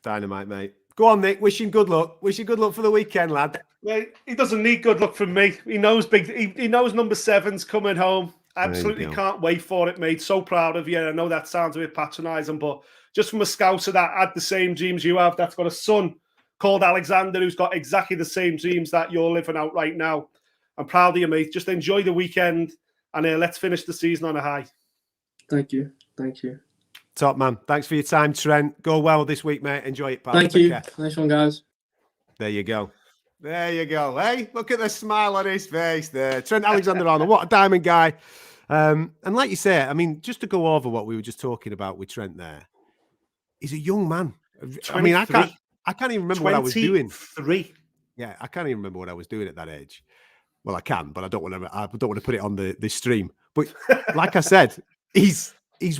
Dynamite, mate. Go on, Nick. Wish him good luck. Wish you good luck for the weekend, lad. Well, he doesn't need good luck from me. He knows he knows number 7's coming home. Absolutely go. can't wait for it, mate. So proud of you. I know that sounds a bit patronising, but just from a scouser that had the same dreams you have, that's got a son called Alexander who's got exactly the same dreams that you're living out right now. I'm proud of you, mate. Just enjoy the weekend and let's finish the season on a high. Thank you. Thank you. Top man. Thanks for your time, Trent. Go well this week, mate. Enjoy it, pal. Thank Take you. care. Nice one, guys. There you go. There you go. Hey, look at the smile on his face there. Trent Alexander-Arnold, what a diamond guy. And like you say, I mean, just to go over what we were just talking about with Trent there, he's a young man. I mean, I can't even remember what I was doing. 23. Yeah, I can't even remember what I was doing at that age. Well, I can, but I don't want to put it on the stream. But like I said, he's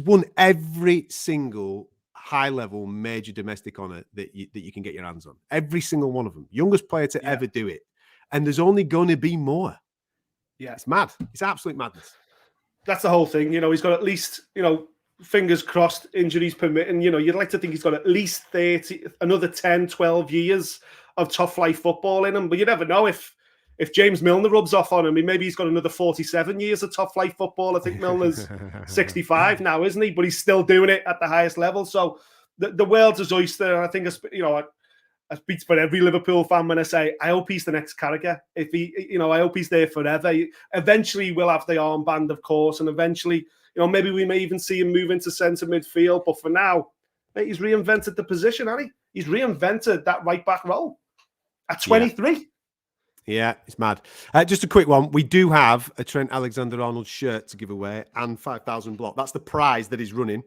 won every single high-level major domestic honour that you can get your hands on. Every single one of them. Youngest player to ever do it. And there's only going to be more. Yeah. It's mad. It's absolute madness. That's the whole thing. You know, he's got at least, fingers crossed, injuries permitting, you'd like to think he's got at least another 10, 12 years of top flight football in him. But you never know if James Milner rubs off on him. Maybe he's got another 47 years of top flight football. I think Milner's 65 now, isn't he? But he's still doing it at the highest level. So the world's his oyster. I think, I speak for every Liverpool fan when I say, I hope he's the next Carragher. If he, I hope he's there forever. Eventually we'll have the armband, of course. And eventually, maybe we may even see him move into centre midfield. But for now, mate, he's reinvented the position, hasn't he? He's reinvented that right back role at 23. Yeah, it's mad. Just a quick one. We do have a Trent Alexander-Arnold shirt to give away and 5,000 block. That's the prize that is running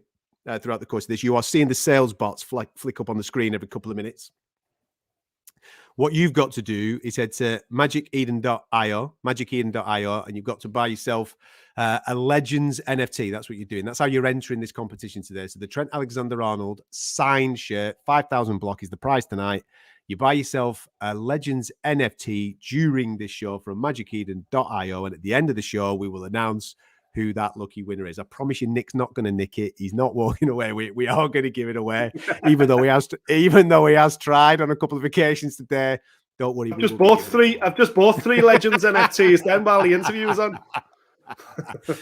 throughout the course of this. You are seeing the sales bots flick up on the screen every couple of minutes. What you've got to do is head to magiceden.io, and you've got to buy yourself a Legends NFT. That's what you're doing. That's how you're entering this competition today. So the Trent Alexander-Arnold signed shirt, 5,000 block is the prize tonight. You buy yourself a Legends NFT during this show from magiceden.io, and at the end of the show, we will announce who that lucky winner is. I promise you, Nick's not going to nick it. He's not walking away. We are going to give it away, even though he has tried on a couple of occasions today. Don't worry. I've just bought three Legends NFTs then while the interview was on.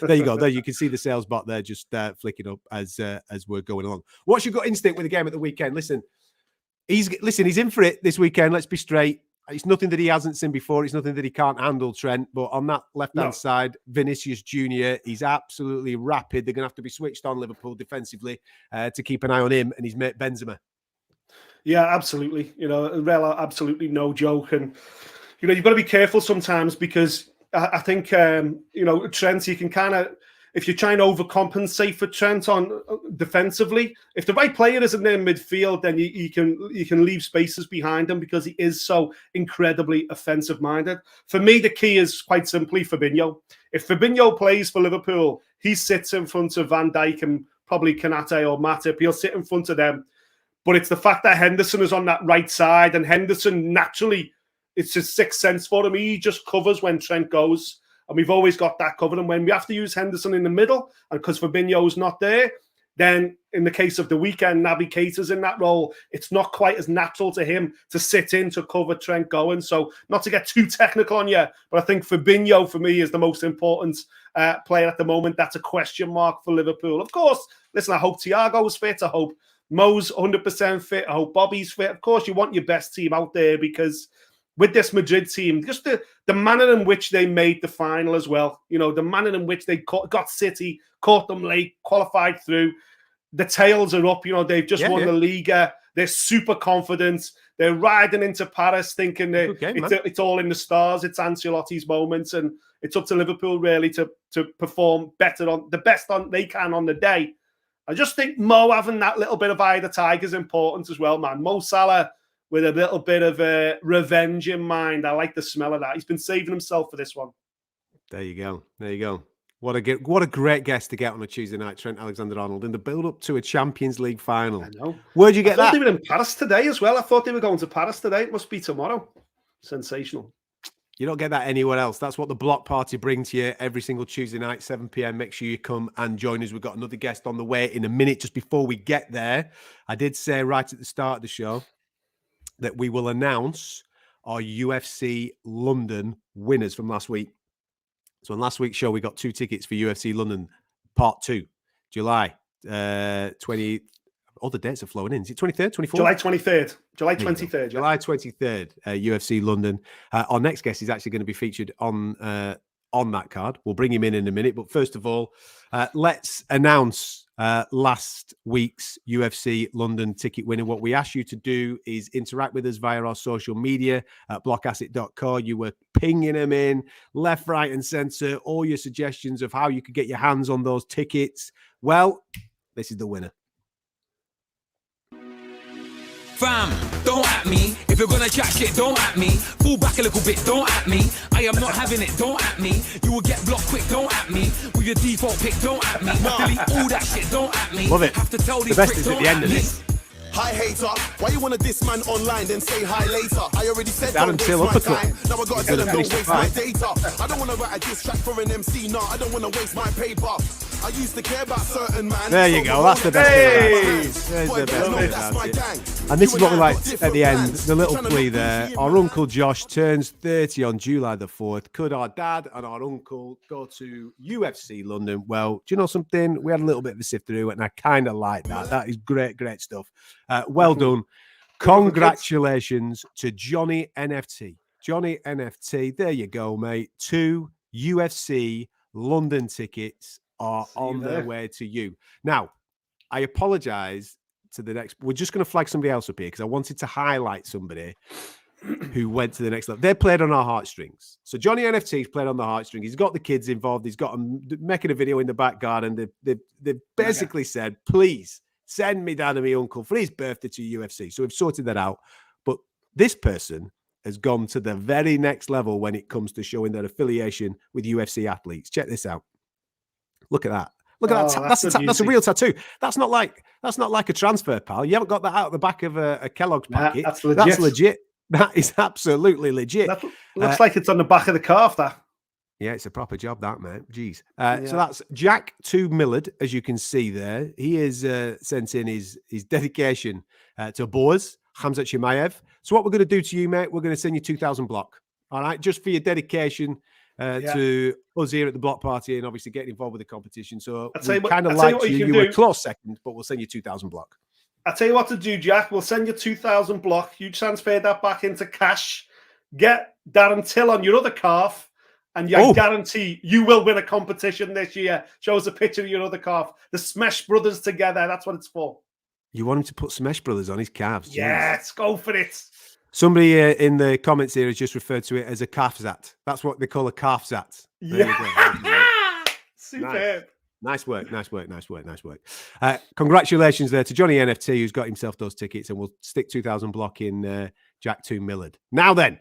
There you go. There you can see the sales bot there just flicking up as we're going along. What's your gut instinct with the game at the weekend? Listen, he's in for it this weekend. Let's be straight. It's nothing that he hasn't seen before. It's nothing that he can't handle, Trent. But on that left-hand side, Vinicius Jr., he's absolutely rapid. They're going to have to be switched on, Liverpool, defensively to keep an eye on him and his mate Benzema. Yeah, absolutely. Real are absolutely no joke. And, you've got to be careful sometimes because I think, Trent, you can kind of, if you're trying to overcompensate for Trent on defensively, if the right player is in their midfield, then you can leave spaces behind him because he is so incredibly offensive-minded. For me, the key is quite simply Fabinho. If Fabinho plays for Liverpool, he sits in front of Van Dijk and probably Kanate or Matip. He'll sit in front of them. But it's the fact that Henderson is on that right side, and Henderson naturally, it's his sixth sense for him. He just covers when Trent goes. And we've always got that covered. And when we have to use Henderson in the middle, and because Fabinho's not there, then in the case of the weekend, Naby Keita's in that role. It's not quite as natural to him to sit in to cover Trent going. So not to get too technical on you, but I think Fabinho for me is the most important player at the moment. That's a question mark for Liverpool. Of course, listen, I hope Thiago's fit. I hope Mo's 100% fit. I hope Bobby's fit. Of course, you want your best team out there because with this Madrid team, just the manner in which they made the final as well, the manner in which they got City, caught them late, qualified through. The tails are up, they've just won the Liga. They're super confident. They're riding into Paris thinking it's all in the stars. It's Ancelotti's moments, and it's up to Liverpool really to perform better on the best they can on the day. I just think Mo having that little bit of eye of the tiger is important as well, man. Mo Salah with a little bit of revenge in mind. I like the smell of that. He's been saving himself for this one. There you go. There you go. What a great guest to get on a Tuesday night, Trent Alexander-Arnold, in the build-up to a Champions League final. I know. Where'd you get that? They were in Paris today as well. I thought they were going to Paris today. It must be tomorrow. Sensational. You don't get that anywhere else. That's what the Block Party bring to you every single Tuesday night, 7 p.m. Make sure you come and join us. We've got another guest on the way in a minute. Just before we get there, I did say right at the start of the show that we will announce our UFC London winners from last week. So on last week's show, we got 2 tickets for UFC London Part 2, July 20. All the dates are flowing in. Is it 23rd, 24th? July 23rd. July 23rd. July 23rd, UFC London. Our next guest is actually going to be featured on that card. We'll bring him in a minute. But first of all, let's announce last week's UFC London ticket winner. What we asked you to do is interact with us via our social media at blockasset.co. You were pinging them in left, right, and centre. All your suggestions of how you could get your hands on those tickets. Well, this is the winner. Fam, don't at me. If you're gonna chat shit, don't at me. Fall back a little bit, don't at me. I am not having it, don't at me. You will get blocked quick, don't at me. With your default pick, don't at me. Delete all that shit, don't at me. Love it. Have to tell The these best pricks, is at don't the end at of me. this. Hi hater, why you wanna diss man online then say hi later? I already said Darren don't Till waste my uppercut. time. Now I gotta He's tell gonna them finish don't the waste my fight. data. I don't wanna write a diss track for an MC, no, I don't wanna waste my paper. I used to care about certain man. There you go. That's the best thing about it. There's the best thing That's about my it. gang. And this is what we like got at the end, different the little brands. plea Trying to there. look Our Uncle Josh turns 30 on July the 4th. Could our dad and our uncle go to UFC London? Well, do you know something? We had a little bit of a sift through, and I kind of like that. That is great, great stuff. Well done. Congratulations to Johnny NFT. Johnny NFT, there you go, mate. 2 UFC London tickets are on their way to you. Now, I apologize to the next. We're just going to flag somebody else up here because I wanted to highlight somebody who went to the next level. They played on our heartstrings. So Johnny NFT's played on the heartstrings. He's got the kids involved. He's got them making a video in the back garden. They've basically said, please send me dad and me uncle for his birthday to UFC. So we've sorted that out. But this person has gone to the very next level when it comes to showing their affiliation with UFC athletes. Check this out. Look at that. Look at that. That's a real tattoo. That's not like a transfer, pal. You haven't got that out of the back of a Kellogg's packet. That's legit. That's legit. That is absolutely legit. That looks like it's on the back of the calf, that. Yeah, it's a proper job, that, mate. Jeez. So that's Jack 2 Millard, as you can see there. He has sent in his dedication to Boaz, Hamzat Chimaev. So what we're going to do to you, mate, we're going to send you 2,000 block. All right, just for your dedication to us here at the Block Party and obviously getting involved with the competition. So we kind of like you. You were a close second, but we'll send you 2,000 block. I'll tell you what to do, Jack. We'll send you 2,000 block. You transfer that back into cash. Get Darren Till on your other calf. And I guarantee you will win a competition this year. Show us a picture of your other calf. The Smash Brothers together. That's what it's for. You want him to put Smash Brothers on his calves? Yes, go for it. Somebody in the comments here has just referred to it as a calf zat. That's what they call a calf zat. Superb. Nice work. Congratulations there to Johnny NFT, who's got himself those tickets, and we'll stick 2,000 block in Jack 2 Millard. Now then,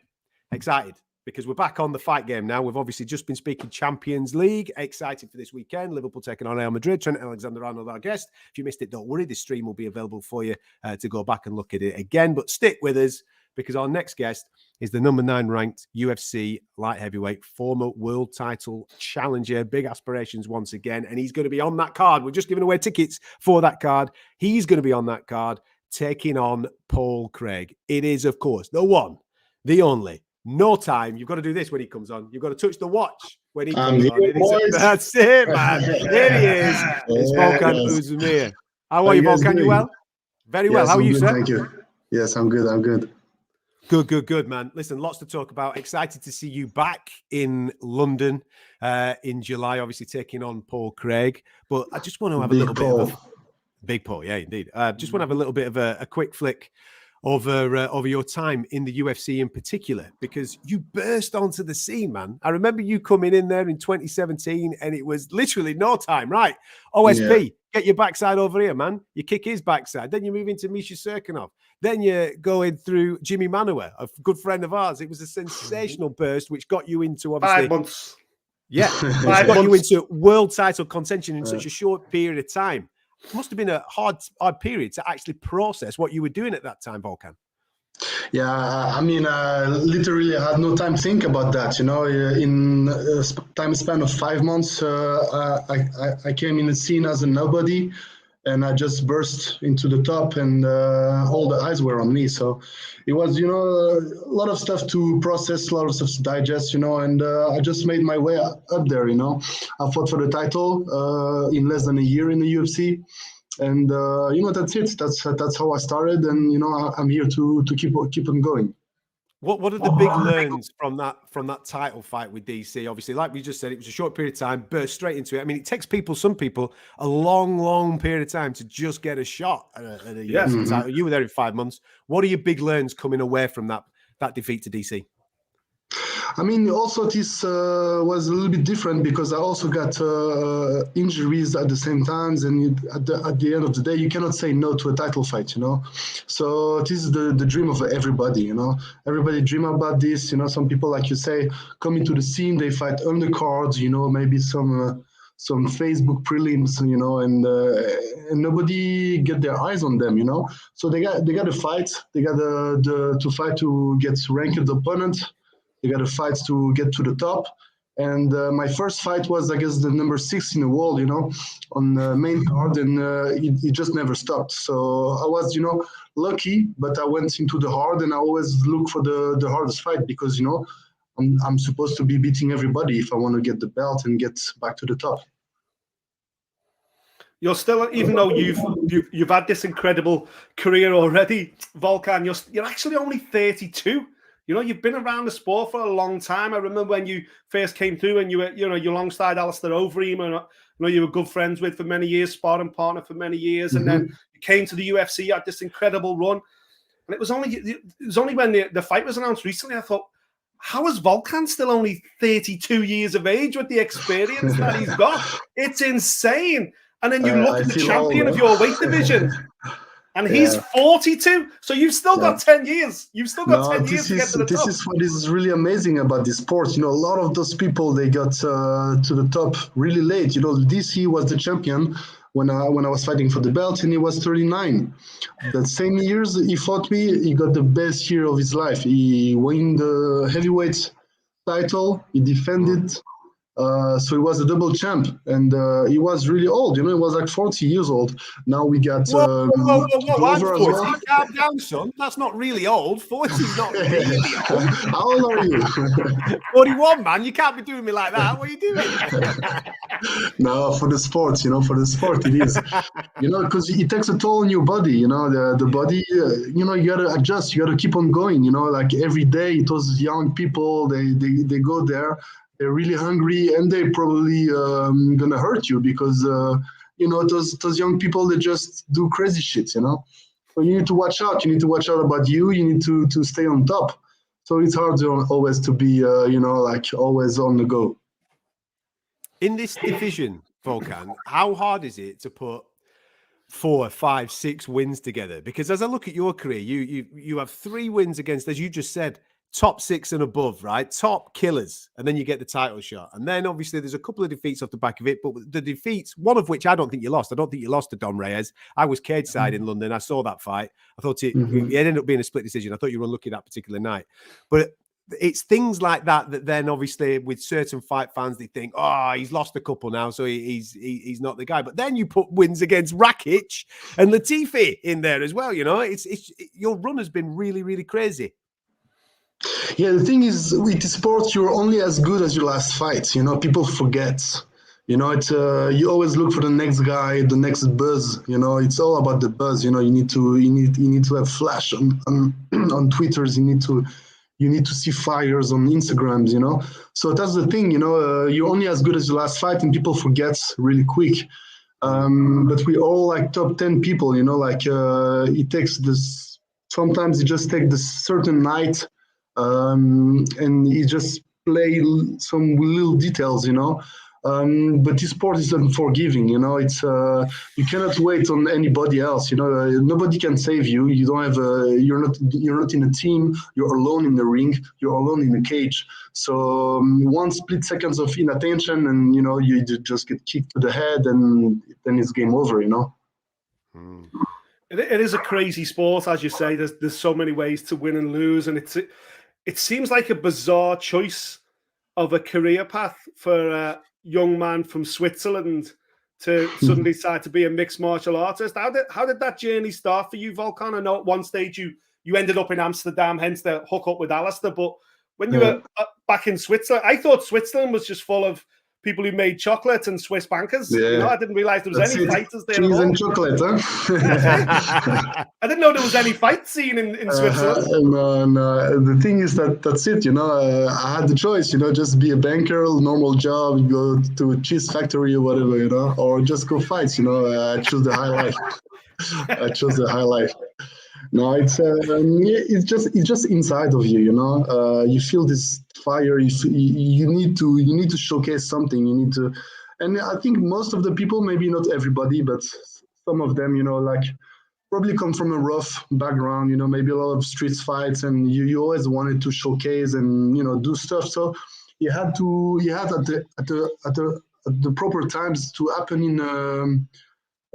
excited. Because we're back on the fight game now. We've obviously just been speaking Champions League. Excited for this weekend. Liverpool taking on Real Madrid. Trent Alexander-Arnold, our guest. If you missed it, don't worry. This stream will be available for you to go back and look at it again. But stick with us because our next guest is the number 9 ranked UFC Light Heavyweight, former world title challenger. Big aspirations once again. And he's going to be on that card. We're just giving away tickets for that card. He's going to be on that card taking on Paul Craig. It is, of course, the one, the only. No time. You've got to do this when he comes on. You've got to touch the watch when he comes on. That's it, man. Here he is. It's Volkan Oezdemir. How are you, Volkan? You well? Very well. How are you, sir? Thank you. Yes, I'm good. Good, man. Listen, lots to talk about. Excited to see you back in London in July, obviously taking on Paul Craig. But I just want to have a little bit of Big Paul, yeah, indeed. Just want to have a little bit of a quick flick over your time in the UFC in particular, because you burst onto the scene, man. I remember you coming in there in 2017 and it was literally no time, right? OSP, get your backside over here, man. You kick his backside. Then you move into Misha Serkinov. Then you're going through Jimmy Manuwa, a good friend of ours. It was a sensational burst, which got you into obviously 5 months. Yeah, which got you into world title contention in such a short period of time. It must have been a hard period to actually process what you were doing at that time, Volkan. Yeah, I mean, literally, I had no time to think about that. You know, in a time span of 5 months, I came in the scene as a nobody. and I just burst into the top, and all the eyes were on me. So it was, you know, a lot of stuff to process, a lot of stuff to digest, you know, and I just made my way up there, you know. I fought for the title in less than a year in the UFC. And you know, that's it. That's how I started, and you know, I'm here to keep on going. What are the big learns from that title fight with DC? Obviously, like we just said, it was a short period of time, burst straight into it. I mean, it takes some people, a long period of time to just get a shot at a UFC title. You were there in 5 months. What are your big learns coming away from that defeat to DC? I mean, also this was a little bit different because I also got injuries at the same times, and at the end of the day, you cannot say no to a title fight, you know. So this is the dream of everybody, you know. Everybody dream about this, you know. Some people, like you say, come into the scene, they fight undercards, you know, maybe some Facebook prelims, you know, and nobody get their eyes on them, you know. So they got to fight. They got to fight to get ranked opponent. They got to fight to get to the top. And my first fight was, I guess, the number 6 in the world, you know, on the main card, and it just never stopped. So I was, you know, lucky, but I went into the hard, and I always look for the hardest fight because, you know, I'm supposed to be beating everybody if I want to get the belt and get back to the top. You're still, even though you've had this incredible career already, Volkan, you're actually only 32. You know, you've been around the sport for a long time. I remember when you first came through, and you were, you know, you're alongside Alistair Overeem, and you know you were good friends with for many years, sparring partner for many years, and then you came to the UFC, you had this incredible run. And it was only when the fight was announced recently, I thought, how is Volkan still only 32 years of age with the experience that he's got? It's insane. And then you look at the champion of your weight division, and he's 42. So you've still got 10 years. You've still got 10 years to get to the top. This is what is really amazing about this sport. You know, a lot of those people, they got to the top really late. You know, DC was the champion when I was fighting for the belt, and he was 39. That same years he fought me, he got the best year of his life. He won the heavyweight title. He defended. So he was a double champ, and he was really old. You know, he was like 40 years old. Now we got whoa. Glover as well. Calm down, son. That's not really old. 40 is not really old. How old are you? 41, man. You can't be doing me like that. What are you doing? No, for the sport, you know, for the sport it is. You know, because it takes a toll on your body. You know, the body. You know, you gotta adjust. You gotta keep on going. You know, like every day, those young people, they go there. They're really hungry, and they're probably gonna hurt you because you know, those young people, they just do crazy shit, you know. So you need to watch out. You need to watch out about you. You need to stay on top. So it's hard always to be you know, like always on the go. In this division, Volkan, how hard is it to put 4, 5, 6 wins together? Because as I look at your career, you have 3 wins against, as you just said, top 6 and above, right? Top killers. And then you get the title shot. And then obviously there's a couple of defeats off the back of it, but the defeats, one of which I don't think you lost. I don't think you lost to Don Reyes. I was cage side in London. I saw that fight. I thought it ended up being a split decision. I thought you were unlucky that particular night. But it's things like that then obviously with certain fight fans, they think, oh, he's lost a couple now, so he's not the guy. But then you put wins against Rakic and Latifi in there as well, you know. It's your run has been really, really crazy. Yeah, the thing is, with the sport, you're only as good as your last fight. You know, people forget. You know, it's you always look for the next guy, the next buzz. You know, it's all about the buzz. You know, you need to have flash on Twitters. You need to see fires on Instagrams. You know, so that's the thing. You know, you're only as good as your last fight, and people forget really quick. But we all like top 10 people. You know, like it takes this. Sometimes it just takes this certain night. And you just play some little details, you know. But this sport is unforgiving, you know. It's you cannot wait on anybody else, you know. Nobody can save you. You don't have you're not in a team. You're alone in the ring. You're alone in the cage. So 1 split seconds of inattention, and you know, you just get kicked to the head, and then it's game over, you know. It is a crazy sport, as you say. There's so many ways to win and lose, and it seems like a bizarre choice of a career path for a young man from Switzerland to suddenly decide to be a mixed martial artist. How did that journey start for you, Volkan? I know at one stage you ended up in Amsterdam, hence the hook up with Alistair. But when you were back in Switzerland, I thought Switzerland was just full of people who made chocolate and Swiss bankers. Yeah. You know, I didn't realize there was any fighters there. Cheese and chocolate, huh? I didn't know there was any fight scene in Switzerland. No. The thing is that's it. You know, I had the choice. You know, just be a banker, normal job, go to a cheese factory or whatever. You know, or just go fight. You know, I chose the high life. I chose the high life. No, it's just inside of you, you know. You feel this fire. You need to showcase something. You need to, and I think most of the people, maybe not everybody, but some of them, you know, like probably come from a rough background. You know, maybe a lot of street fights, and you always wanted to showcase and, you know, do stuff. So you had at the proper times to happen in a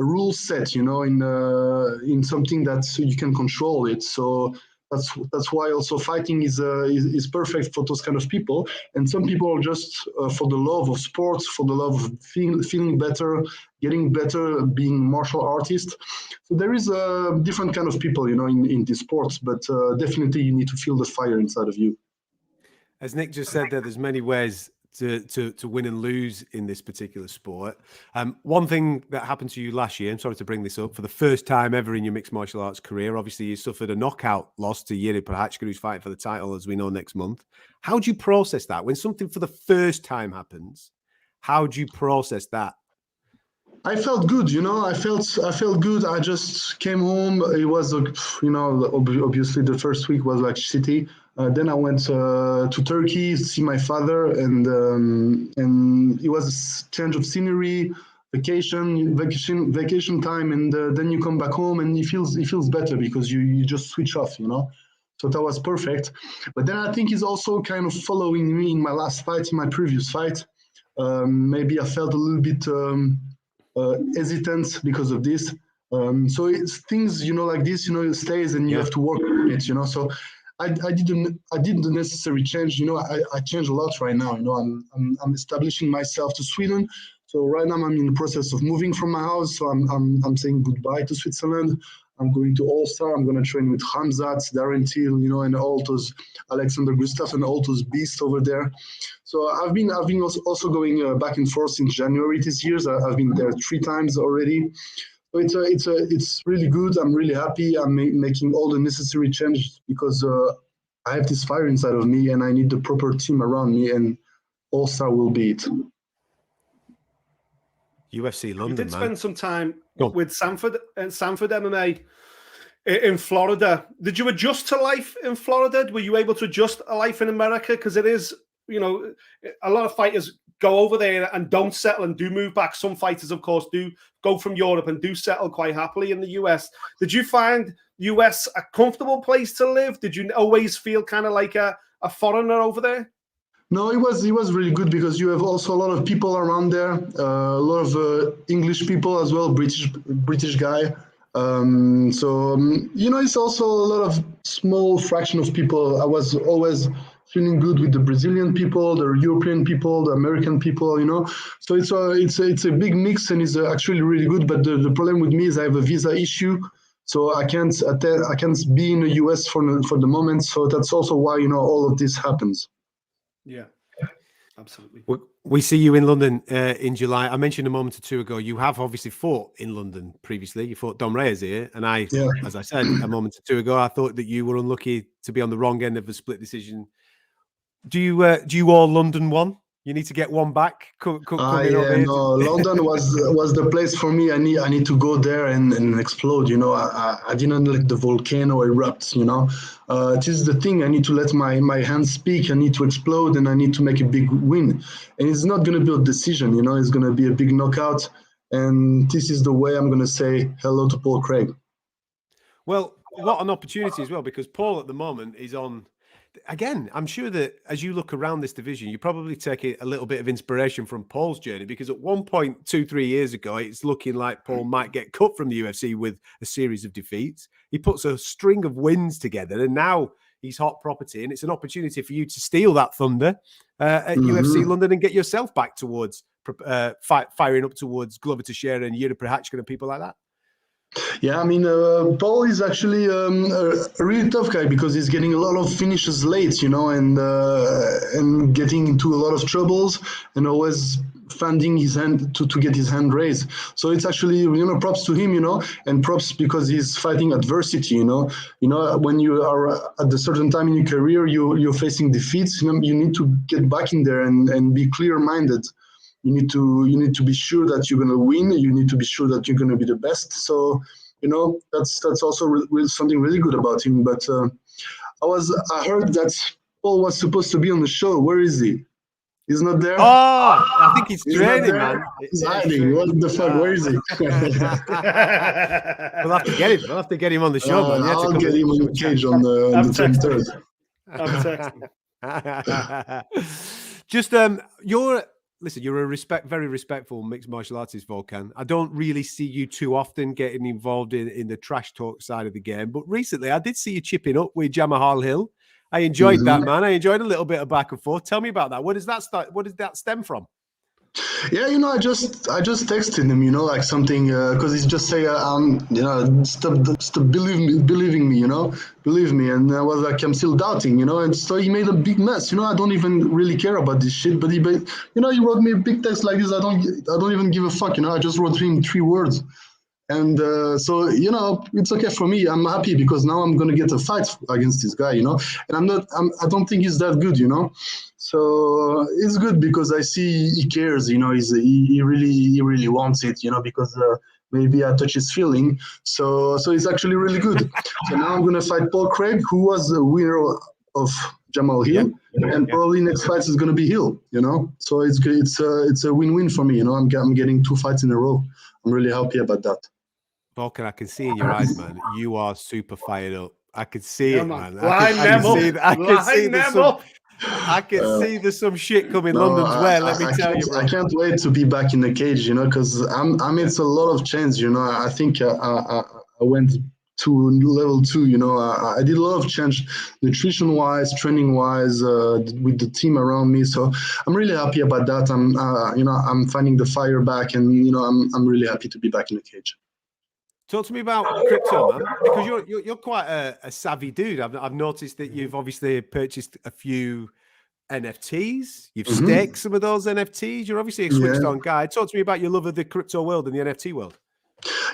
rule set, you know, in something that you can control it. So that's why also fighting is perfect for those kind of people. And some people are just for the love of sports, for the love of feeling better, getting better, being martial artists. So there is a different kind of people, you know, in these sports. But definitely you need to feel the fire inside of you. As Nick just said, there's many ways to win and lose in this particular sport. One thing that happened to you last year, I'm sorry to bring this up, for the first time ever in your mixed martial arts career, obviously you suffered a knockout loss to Yuri Prochazka, who's fighting for the title, as we know, next month. How do you process that? When something for the first time happens, how do you process that? I felt good, you know. I felt good. I just came home. It was, you know, obviously the first week was like shitty. Then I went to Turkey to see my father, and it was a change of scenery, vacation time, and then you come back home and it feels better because you just switch off, you know. So that was perfect. But then I think he's also kind of following me in my last fight, in my previous fight. Maybe I felt a little bit hesitant because of this. So it's things, you know, like this, you know, it stays and you have to work on it, you know. So I did the necessary change, you know. I changed a lot right now, you know. I'm establishing myself to Sweden. So right now I'm in the process of moving from my house. So I'm saying goodbye to Switzerland. I'm going to All-Star. I'm going to train with Hamzat, Darren Till, you know, and all those Alexander Gustaf and all those beasts over there. So I've been also going back and forth since January this year. So I've been there 3 times already. So it's really good. I'm really happy. I'm making all the necessary changes because I have this fire inside of me, and I need the proper team around me, and All-Star will be it. UFC London, You did man. spend some time with Sanford MMA in Florida. Did you adjust to life in Florida? Were you able to adjust a life in America? Because it is, you know, a lot of fighters go over there and don't settle and do move back. Some fighters, of course, do go from Europe and do settle quite happily in the US. Did you find US a comfortable place to live? Did you always feel kind of like a foreigner over there? No, it was really good because you have also a lot of people around there, a lot of English people as well, British guy. You know, it's also a lot of small fraction of people. I was always feeling good with the Brazilian people, the European people, the American people, you know. So it's a big mix, and it's actually really good. But the problem with me is I have a visa issue, so I can't be in the US for the moment. So that's also why, you know, all of this happens. Yeah, absolutely. We see you in London in July. I mentioned a moment or two ago, you have obviously fought in London previously. You fought Dom Reyes here. And as I said a moment or two ago, I thought that you were unlucky to be on the wrong end of a split decision. Do you all London one? You need to get one back. London was the place for me. I need to go there and explode. You know, I didn't let the volcano erupt. You know, this is the thing. I need to let my hands speak. I need to explode, and I need to make a big win. And it's not going to be a decision. You know, it's going to be a big knockout. And this is the way I'm going to say hello to Paul Craig. Well, what an opportunity as well, because Paul at the moment is on. Again, I'm sure that as you look around this division, you probably take a little bit of inspiration from Paul's journey, because at one point 2-3 years ago, it's looking like Paul might get cut from the UFC with a series of defeats. He puts a string of wins together, and now he's hot property, and it's an opportunity for you to steal that thunder at UFC London and get yourself back towards firing up towards Glover Teixeira and Yuri Prochazka and people like that? Yeah, I mean, Paul is actually a really tough guy because he's getting a lot of finishes late, and getting into a lot of troubles and always finding his hand to get his hand raised. So it's actually, props to him, and props because he's fighting adversity, when you are at a certain time in your career, you're facing defeats, you need to get back in there and be clear-minded. You need to be sure that you're going to win. You need to be sure that you're going to be the best. So, that's also something really good about him. But I heard that Paul was supposed to be on the show. Where is he? He's not there. Oh, I think he's training, man. He's hiding. What the fuck? Where is he? We'll have to get him. We'll have to get him on the show, man. I'll get him in the cage on the 23rd. I'm texting. Just you're a very respectful mixed martial artist, Volkan. I don't really see you too often getting involved in the trash talk side of the game, but recently I did see you chipping up with Jamal Hill. I enjoyed that, man. I enjoyed a little bit of back and forth. Tell me about that. What does that start? What does that stem from? Yeah, I just texted him, like something, because he's just say, stop believing me, believe me. And I was like, I'm still doubting, and so he made a big mess. I don't even really care about this shit, but he wrote me a big text like this. I don't even give a fuck, I just wrote him 3 words. And so, it's okay for me. I'm happy because now I'm going to get a fight against this guy, and I don't think he's that good, So it's good because I see he cares, he really wants it, because maybe I touch his feeling. So it's actually really good. So now I'm going to fight Paul Craig, who was the winner of Jamal Hill, and probably next fight is going to be Hill, So it's a win-win for me, I'm getting 2 fights in a row. I'm really happy about that. Volkan, I can see in your eyes, man, you are super fired up. I can see it, man. I can see there's some shit coming London's way. Let me tell you, bro. I can't wait to be back in the cage, because I made a lot of change. I think I went to level 2. I did a lot of change, nutrition-wise, training-wise, with the team around me. So I'm really happy about that. I'm finding the fire back, and I'm really happy to be back in the cage. Talk to me about crypto, man, because you're quite a savvy dude. I've noticed that you've obviously purchased a few NFTs. You've staked some of those NFTs. You're obviously a switched on guy. Talk to me about your love of the crypto world and the NFT world.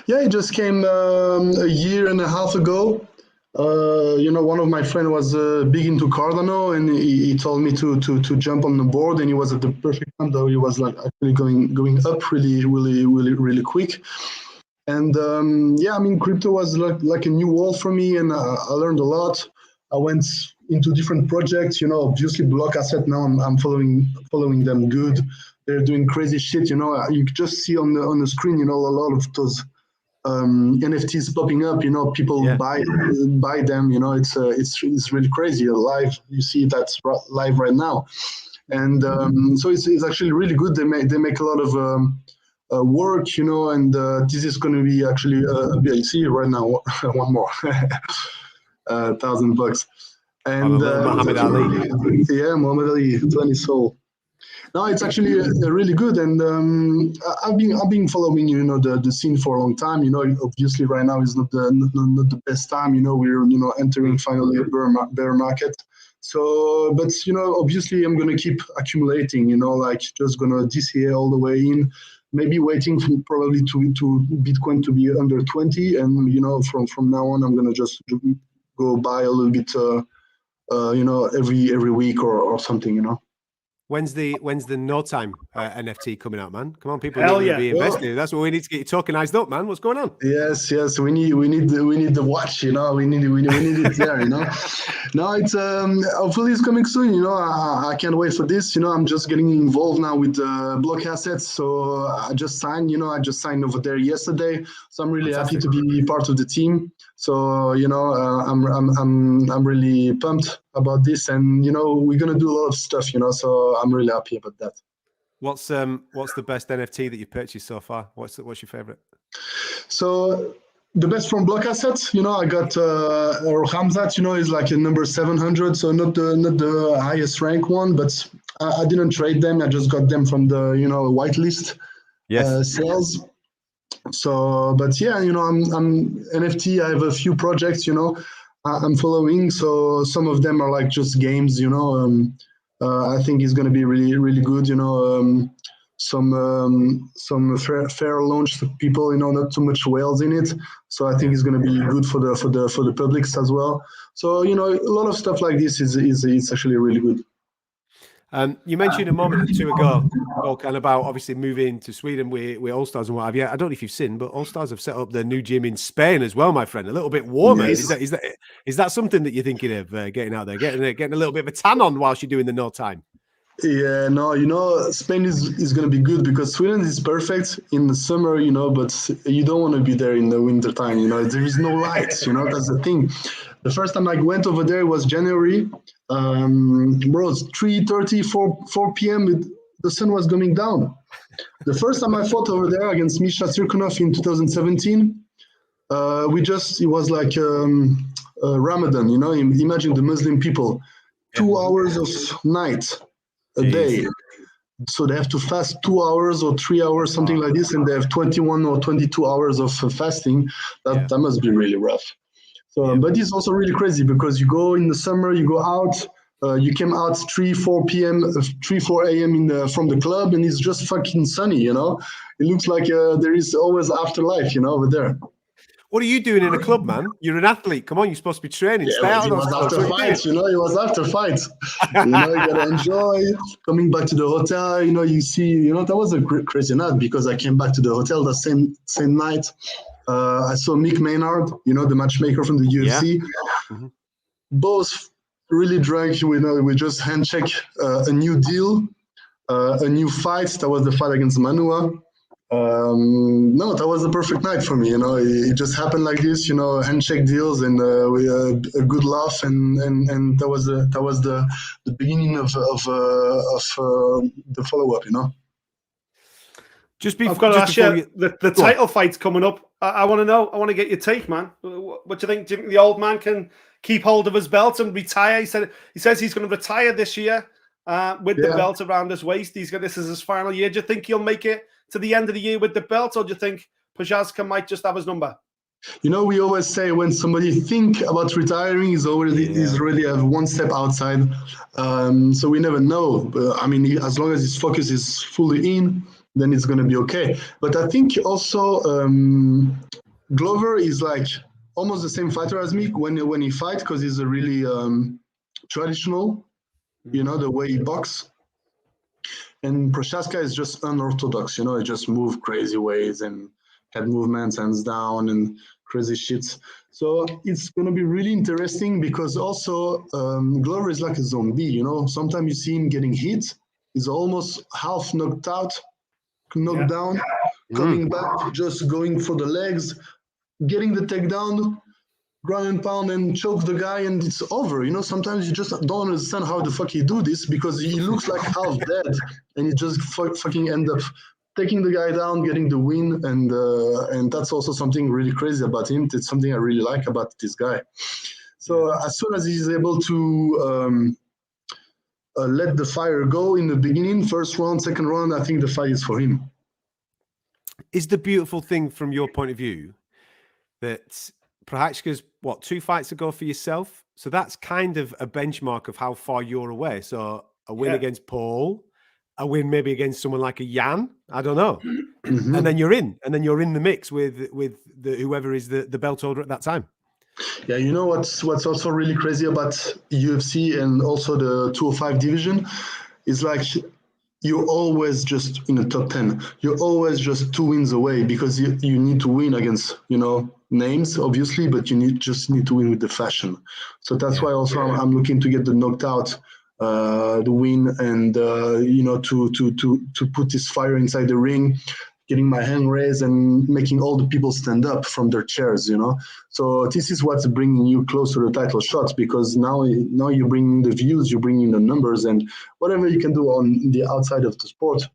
Yeah, it just came a year and a half ago. One of my friends was big into Cardano, and he told me to jump on the board, and he was at the perfect time, though he was like actually going up really quick. And crypto was like a new world for me, and I learned a lot. I went into different projects, obviously Block Asset. Now I'm following them good. They're doing crazy shit, You just see on the screen, a lot of those NFTs popping up. People buy them. It's really crazy. Live, you see that's live right now, and so it's actually really good. They make a lot of work, and this is going to be actually you see right now one more $1,000, and Muhammad Ali. Muhammad Ali 20 soul. No, it's actually really good, and I've been following the scene for a long time. Obviously right now is not the best time. We're entering finally a bear market. So, but obviously I'm gonna keep accumulating. Just gonna DCA all the way in. Maybe waiting probably to Bitcoin to be under 20, and from now on I'm gonna just go buy a little bit, every week or something, When's the No Time NFT coming out, man? Come on, people Hell need to yeah. be invested. That's what we need to get you tokenized up, man. What's going on? Yes, we need the watch, we need it there, No, it's hopefully it's coming soon, I can't wait for this, I'm just getting involved now with Block Assets, so I just signed over there yesterday, so I'm really happy to be part of the team. So I'm really pumped about this, and we're gonna do a lot of stuff, so I'm really happy about that. What's the best NFT that you've purchased so far? What's your favorite? So the best from Block Assets, I got Hamzat, is like a number 700, so not the highest rank one, but I didn't trade them. I just got them from the whitelist sales. So, but yeah, I'm NFT. I have a few projects, I'm following. So some of them are like just games, I think it's going to be really, really good, some fair launch people, not too much whales in it. So I think it's going to be good for the publics as well. So, a lot of stuff like this is actually really good. You mentioned a moment or two ago, Volkan, about obviously moving to Sweden with All Stars and what have you. I don't know if you've seen, but All Stars have set up their new gym in Spain as well, my friend. A little bit warmer. Yes. Is that something that you're thinking of getting out there, getting a little bit of a tan on whilst you're doing the no time? Yeah, no, Spain is going to be good because Sweden is perfect in the summer, but you don't want to be there in the winter time, there is no lights, that's the thing. The first time I went over there was January, bro, it's 3:30, 4 p.m. The sun was going down. The first time I fought over there against Misha Cirkunov in 2017, it was like Ramadan, imagine the Muslim people, 2 hours of night a day. So they have to fast 2 hours or 3 hours, something like this, and they have 21 or 22 hours of fasting. That must be really rough. So, but it's also really crazy because you go in the summer, you go out, you came out 4 a.m. from the club, and it's just fucking sunny, It looks like there is always afterlife, over there. What are you doing in a club, man? You're an athlete. Come on, you're supposed to be training. Stay out it was after fights, It was after fights. You gotta enjoy coming back to the hotel. You see, that was a crazy night because I came back to the hotel the same night. I saw Mick Maynard, the matchmaker from the UFC. Yeah. Mm-hmm. Both really drunk. We just handshake a new deal, a new fight. That was the fight against Manua. No, that was the perfect night for me. It just happened like this. Handshake deals and we a good laugh, and that was the beginning of the follow up. I've got to ask you, the title fight's coming up. I want to know. I want to get your take, man. What do you think? Do you think the old man can keep hold of his belt and retire? He says he's going to retire this year with the belt around his waist. This is his final year. Do you think he'll make it to the end of the year with the belt, or do you think Prochazka might just have his number? We always say when somebody think about retiring, he's already one step outside. So we never know. As long as his focus is fully in, then it's going to be okay. But I think also Glover is like almost the same fighter as me when he fights, because he's a really traditional, the way he boxes. And Prochazka is just unorthodox, he just move crazy ways and head movements, hands down, and crazy shit. So it's going to be really interesting because also Glover is like a zombie, Sometimes you see him getting hit. He's almost half knocked down, coming back, just going for the legs, getting the takedown, ground and pound, and choke the guy, and it's over. Sometimes you just don't understand how the fuck he do this, because he looks like half dead, and he just fucking end up taking the guy down, getting the win, and that's also something really crazy about him. It's something I really like about this guy. So as soon as he's able to let the fire go in the beginning, first round, second round, I think the fight is for him. Is the beautiful thing from your point of view that Prochazka's 2 fights ago for yourself? So that's kind of a benchmark of how far you're away. So a win against Paul, a win maybe against someone like a Jan, I don't know. Mm-hmm. And then you're in the mix with whoever is the belt holder at that time. Yeah, what's also really crazy about UFC and also the 205 division is like you're always just in the top 10. You're always just 2 wins away, because you need to win against, names, obviously, but you just need to win with the fashion. So that's why also I'm looking to get the knocked out, the win, and, to put this fire inside the ring, getting my hand raised and making all the people stand up from their chairs, So this is what's bringing you close to the title shots, because now you bring the views, you bring in the numbers, and whatever you can do on the outside of the sport,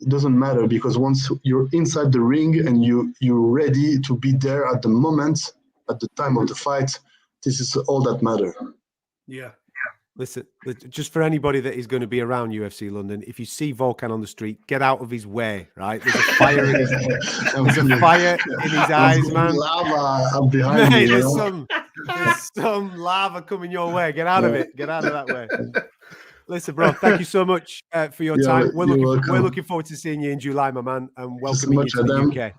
it doesn't matter, because once you're inside the ring and you're ready to be there at the moment, at the time of the fight, this is all that matters. Yeah. Listen, just for anybody that is going to be around UFC London, if you see Volkan on the street, get out of his way, right? There's a fire in his, eyes, man. Lava behind Mate, me. there's some lava coming your way. Get out of it. Get out of that way. Listen, bro, thank you so much for your time. We're looking forward to seeing you in July, my man, and welcoming you to the UK.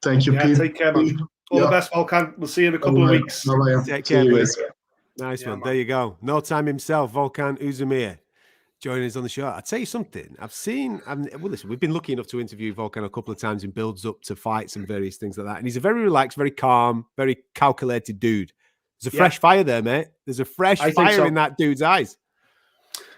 Thank you, Pete. Take care, man. All the best, Volkan. We'll see you in a couple of weeks. Bye-bye. Take care, please. Nice one. Man. There you go. No time himself, Volkan Oezdemir, joining us on the show. I'll tell you something. Listen, we've been lucky enough to interview Volkan a couple of times in builds up to fights and various things like that. And he's a very relaxed, very calm, very calculated dude. There's a fresh fire there, mate. There's a fresh fire in that dude's eyes.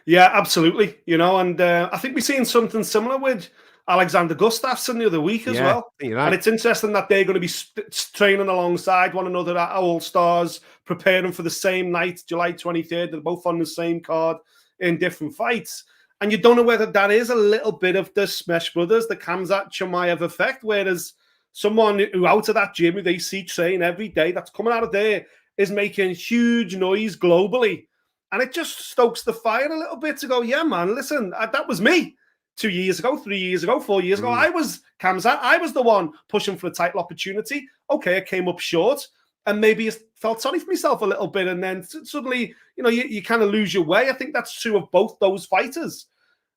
Yeah, absolutely. You know, and I think we've seen something similar with Alexander Gustafsson the other week as well. Right. And it's interesting that they're going to be training alongside one another at All-Stars, preparing for the same night, July 23rd. They're both on the same card in different fights. And you don't know whether that is a little bit of the Smesh Brothers, the Khamzat Chimaev effect, whereas someone who out of that gym who they see train every day, that's coming out of there, is making huge noise globally. And it just stokes the fire a little bit to go, yeah, man, listen, that was me. 2 years ago, 3 years ago, 4 years ago, I was Khamzat. I was the one pushing for a title opportunity. Okay, I came up short, and maybe I felt sorry for myself a little bit, and then suddenly, you know, you kind of lose your way. I think that's true of both those fighters.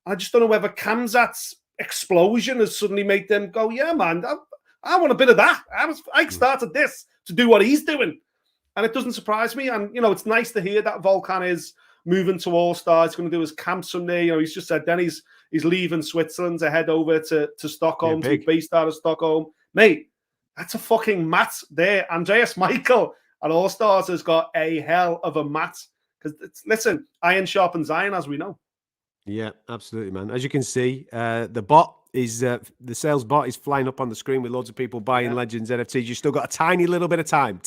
I just don't know whether Khamzat's explosion has suddenly made them go, yeah, man, I want a bit of that. I started this to do what he's doing, and it doesn't surprise me. And you know, it's nice to hear that Volkan is moving to All-Star. He's going to do his camp someday. You know, he's just said then he's leaving Switzerland to head over to Stockholm, to be based out of Stockholm. Mate, that's a fucking mat there. Andreas Michael at All-Stars has got a hell of a mat. Because, listen, iron sharpens iron, as we know. Yeah, absolutely, man. As you can see, the sales bot is flying up on the screen with loads of people buying Legends NFTs. You've still got a tiny little bit of time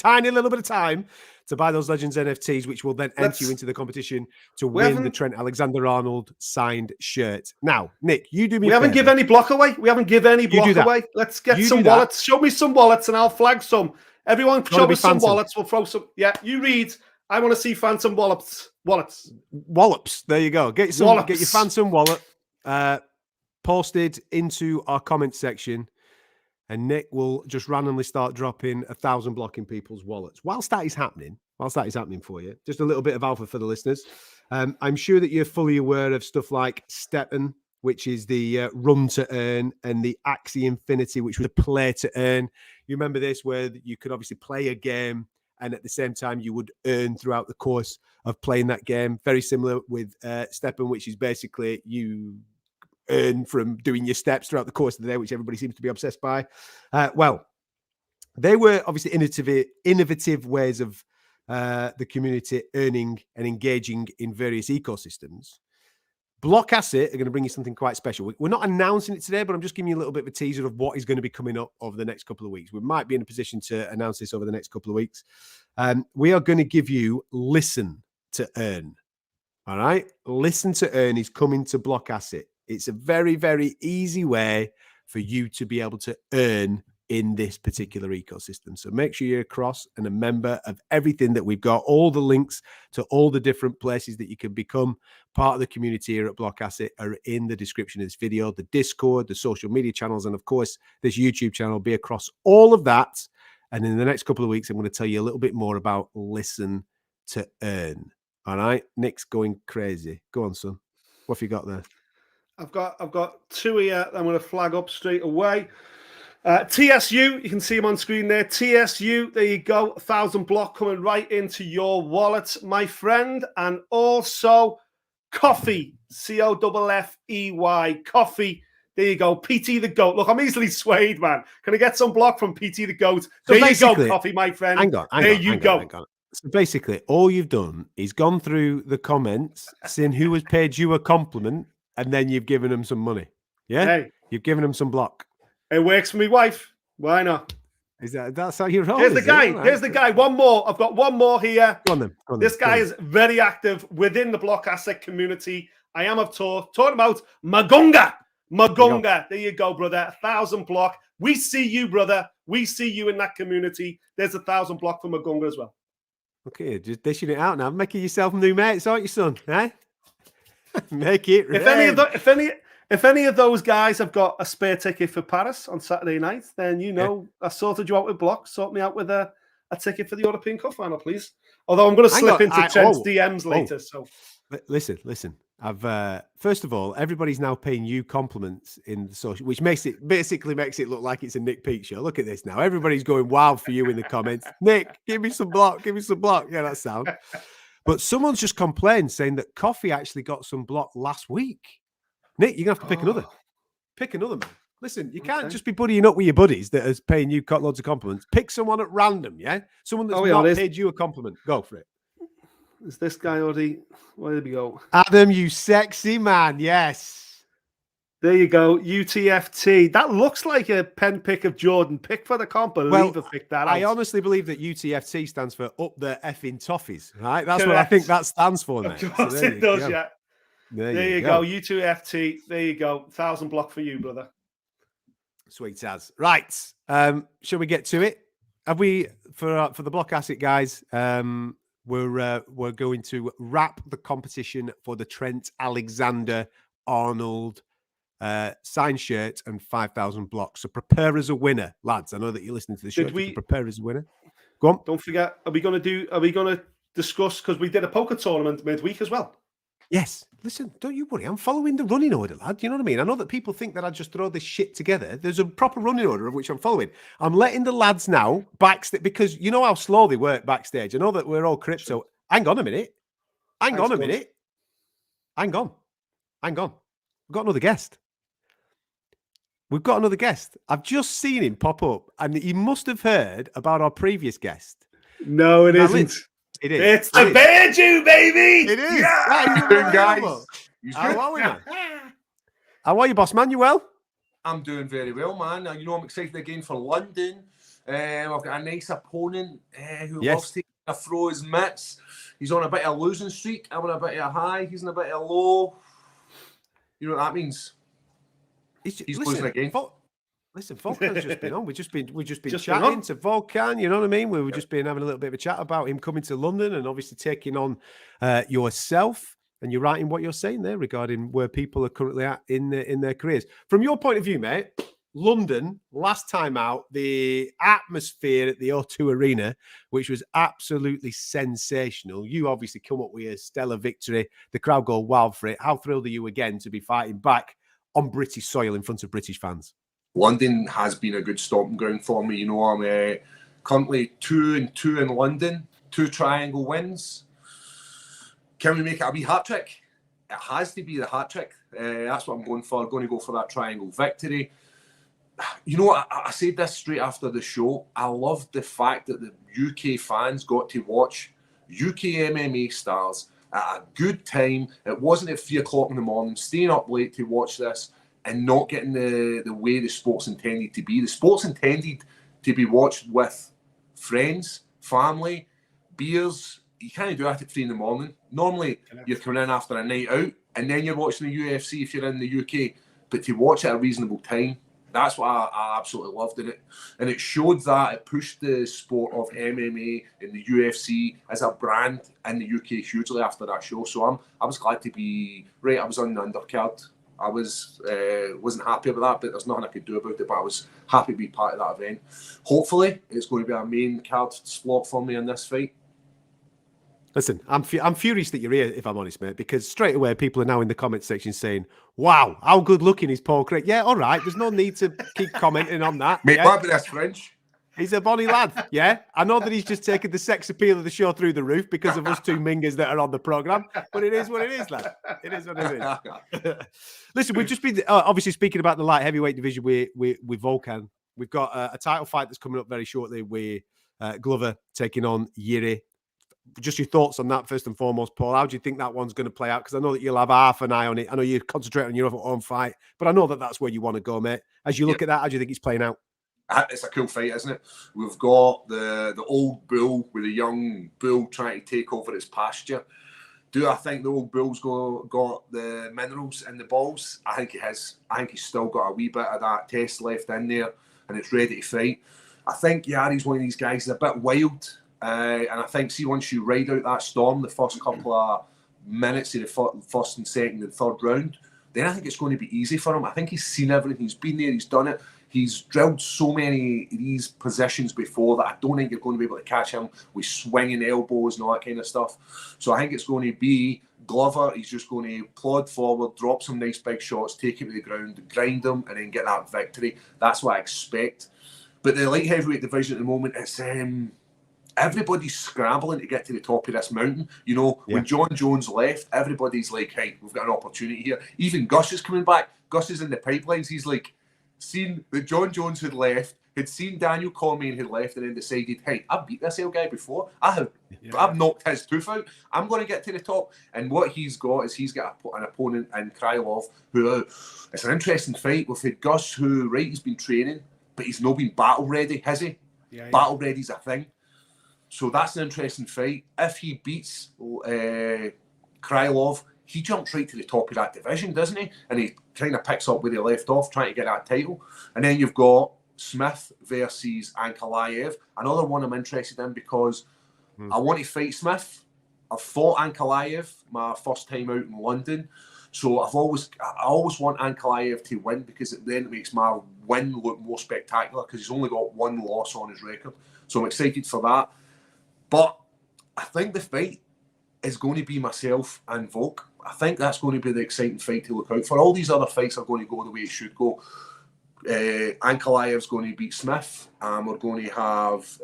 to buy those Legends NFTs, which will then enter you into the competition to win the Trent Alexander-Arnold signed shirt. Now, Nick, you do me. We haven't given any block away. Let's get some wallets. Show me some wallets, and I'll flag some. Everyone, show me some wallets. We'll throw some. Yeah, you read. I want to see phantom wallets. Wallops. There you go. Get your phantom wallet posted into our comment section, and Nick will just randomly start dropping 1,000 block in people's wallets. Whilst that is happening for you, just a little bit of alpha for the listeners. I'm sure that you're fully aware of stuff like Steppen, which is the run to earn, and the Axie Infinity, which was a play to earn. You remember this, where you could obviously play a game, and at the same time, you would earn throughout the course of playing that game. Very similar with Steppen, which is basically you earn from doing your steps throughout the course of the day, which everybody seems to be obsessed by. Well, they were obviously innovative ways of the community earning and engaging in various ecosystems. Block Asset are going to bring you something quite special. We're not announcing it today, but I'm just giving you a little bit of a teaser of what is going to be coming up over the next couple of weeks. We might be in a position to announce this over the next couple of weeks. We are going to give you Listen to Earn. All right? Listen to Earn is coming to Block Asset. It's a very, very easy way for you to be able to earn in this particular ecosystem. So make sure you're across and a member of everything that we've got. All the links to all the different places that you can become part of the community here at Block Asset are in the description of this video, the Discord, the social media channels, and of course, this YouTube channel. Be across all of that. And in the next couple of weeks, I'm going to tell you a little bit more about Listen to Earn. All right? Nick's going crazy. Go on, son. What have you got there? I've got two here I'm going to flag up straight away. TSU, you can see them on screen there. TSU, there you go. 1,000 block coming right into your wallet, my friend. And also Coffee, COFFEY, Coffee. There you go. PT the GOAT. Look, I'm easily swayed, man. Can I get some block from PT the GOAT? There you go, Coffee, my friend. Hang on. So basically, all you've done is gone through the comments, seeing who has paid you a compliment, and then you've given them some money. Yeah? Hey. You've given them some block. It works for me wife. Why not? That's how you roll? Here's the guy. Right. Here's the guy. One more. I've got one more here. Go on then. This guy is very active within the Block Asset community. I am of talking about Magunga. There you go, brother. 1,000 block. We see you, brother. We see you in that community. There's 1,000 block for Magunga as well. Okay, just dishing it out now. Making yourself new mates, aren't you, son? Eh? Make it rain. If any of those guys have got a spare ticket for Paris on Saturday night, then I sorted you out with Block. Sort me out with a ticket for the European Cup final, please. Although I'm going to slip into Trent's DMs later. So listen. I've first of all, everybody's now paying you compliments in the social, which basically makes it look like it's a Nick Peake show. Look at this now. Everybody's going wild for you in the comments. Nick, give me some block. Give me some block. Yeah, that sound. But someone's just complained saying that Coffee actually got some block last week. Nick, you're going to have to pick another. Pick another, man. Listen, you can't just be buddying up with your buddies that is paying you loads of compliments. Pick someone at random, yeah? Someone that's not paid you a compliment. Go for it. Is this guy already? Where did we go? Adam, you sexy man. Yes. There you go. UTFT. That looks like a pen pick of Jordan. Pick for the comp. I picked that out. I honestly believe that UTFT stands for up the effing toffees, right? That's what I think that stands for, mate. Of course it does, yeah. There you go. U2FT. There you go. 1,000 block for you, brother. Sweet as. Right. Shall we get to it? Have we for the block asset guys? We're going to wrap the competition for the Trent Alexander-Arnold signed shirt and 5,000 blocks. So prepare as a winner, lads. I know that you're listening to the show. Prepare as a winner. Go on. Don't forget. Are we going to discuss, because we did a poker tournament midweek as well? Yes. Listen, don't you worry. I'm following the running order, lad. You know what I mean? I know that people think that I just throw this shit together. There's a proper running order of which I'm following. I'm letting the lads now backstage, because you know how slow they work backstage. I know that we're all crypto. Hang on a minute. Hang on. We've got another guest. I've just seen him pop up, and he must have heard about our previous guest. No, it isn't. It is. It's the Bear Jew, baby. It is. Yeah. How you doing, guys? How are we, man? How are you, boss man? You well? I'm doing very well, man. You know, I'm excited again for London. I've got a nice opponent who loves taking a throw his mitts. He's on a bit of a losing streak. I'm on a bit of a high. He's on a bit of a low. You know what that means? He's losing again. Listen, Volkan's just been on. We've just been chatting to Volkan. You know what I mean? We've just been having a little bit of a chat about him coming to London and obviously taking on yourself. And you're right in what you're saying there regarding where people are currently at in their careers. From your point of view, mate, London, last time out, the atmosphere at the O2 Arena, which was absolutely sensational. You obviously come up with a stellar victory. The crowd go wild for it. How thrilled are you again to be fighting back on British soil in front of British fans? London has been a good stomping ground for me. You know, I'm currently 2-2 in London, 2 triangle wins. Can we make it a wee hat trick? It has to be the hat trick. That's what I'm going for. I'm going to go for that triangle victory. You know what? I said this straight after the show. I loved the fact that the UK fans got to watch UK MMA stars at a good time. It wasn't at 3 o'clock in the morning, staying up late to watch this and not getting the way the sport's intended to be. The sport's intended to be watched with friends, family, beers. You can't do that at 3 in the morning. Normally, you're coming in after a night out and then you're watching the UFC if you're in the UK. But to watch it at a reasonable time, that's what I absolutely loved in it. And it showed that it pushed the sport of MMA and the UFC as a brand in the UK hugely after that show. So I was glad to be right. I was on the undercard. I wasn't happy about that, but there's nothing I could do about it. But I was happy to be part of that event. Hopefully, it's going to be a main card slot for me in this fight. Listen, I'm furious that you're here, if I'm honest, mate, because straight away people are now in the comment section saying, wow, how good looking is Paul Craig? Yeah, all right, there's no need to keep commenting on that. Mate, might be that's French. He's a bonny lad, yeah. I know that he's just taken the sex appeal of the show through the roof because of us 2 mingers that are on the programme, but it is what it is, lad. It is what it is. Listen, we've just been, obviously speaking about the light heavyweight division with Volkan. We've got a title fight that's coming up very shortly with Glover taking on Yuri. Just your thoughts on that first and foremost, Paul. How do you think that one's going to play out? Because I know that you'll have half an eye on it. I know you concentrate on your own fight, but I know that that's where you want to go, mate. As you look at that, how do you think it's playing out? It's a cool fight, isn't it? We've got the old bull with a young bull trying to take over its pasture. Do I think the old bull's got the minerals in the balls? I think it has. I think he's still got a wee bit of that test left in there, and it's ready to fight. I think Yari's one of these guys who's a bit wild. And I think, see, once you ride out that storm, the first couple of minutes of the first and second and third round, then I think it's going to be easy for him. I think he's seen everything. He's been there. He's done it. He's drilled so many of these positions before that I don't think you're going to be able to catch him with swinging elbows and all that kind of stuff. So I think it's going to be Glover. He's just going to plod forward, drop some nice big shots, take him to the ground, grind him, and then get that victory. That's what I expect. But the light heavyweight division at the moment is everybody's scrambling to get to the top of this mountain. You know, when John Jones left, everybody's like, hey, we've got an opportunity here. Even Gus is coming back. Gus is in the pipelines. He's like, seen that John Jones had left, had seen Daniel Cormier had left, and then decided, hey, I've beat this old guy before. I've knocked his tooth out. I'm going to get to the top. And what he's got is he's got an opponent in Krylov who, it's an interesting fight. We've had Gus who, right, he's been training, but he's not been battle ready, has he? Battle ready's a thing. So that's an interesting fight. If he beats Krylov, he jumps right to the top of that division, doesn't he? And he kind of picks up where he left off, trying to get that title. And then you've got Smith versus Ankalaev, another one I'm interested in because I want to fight Smith. I've fought Ankalaev my first time out in London. So I always want Ankalaev to win because then it makes my win look more spectacular because he's only got one loss on his record. So I'm excited for that. But I think the fight is going to be myself and Volk. I think that's going to be the exciting fight to look out for. All these other fights are going to go the way it should go. Ankalaev's going to beat Smith. We're going to have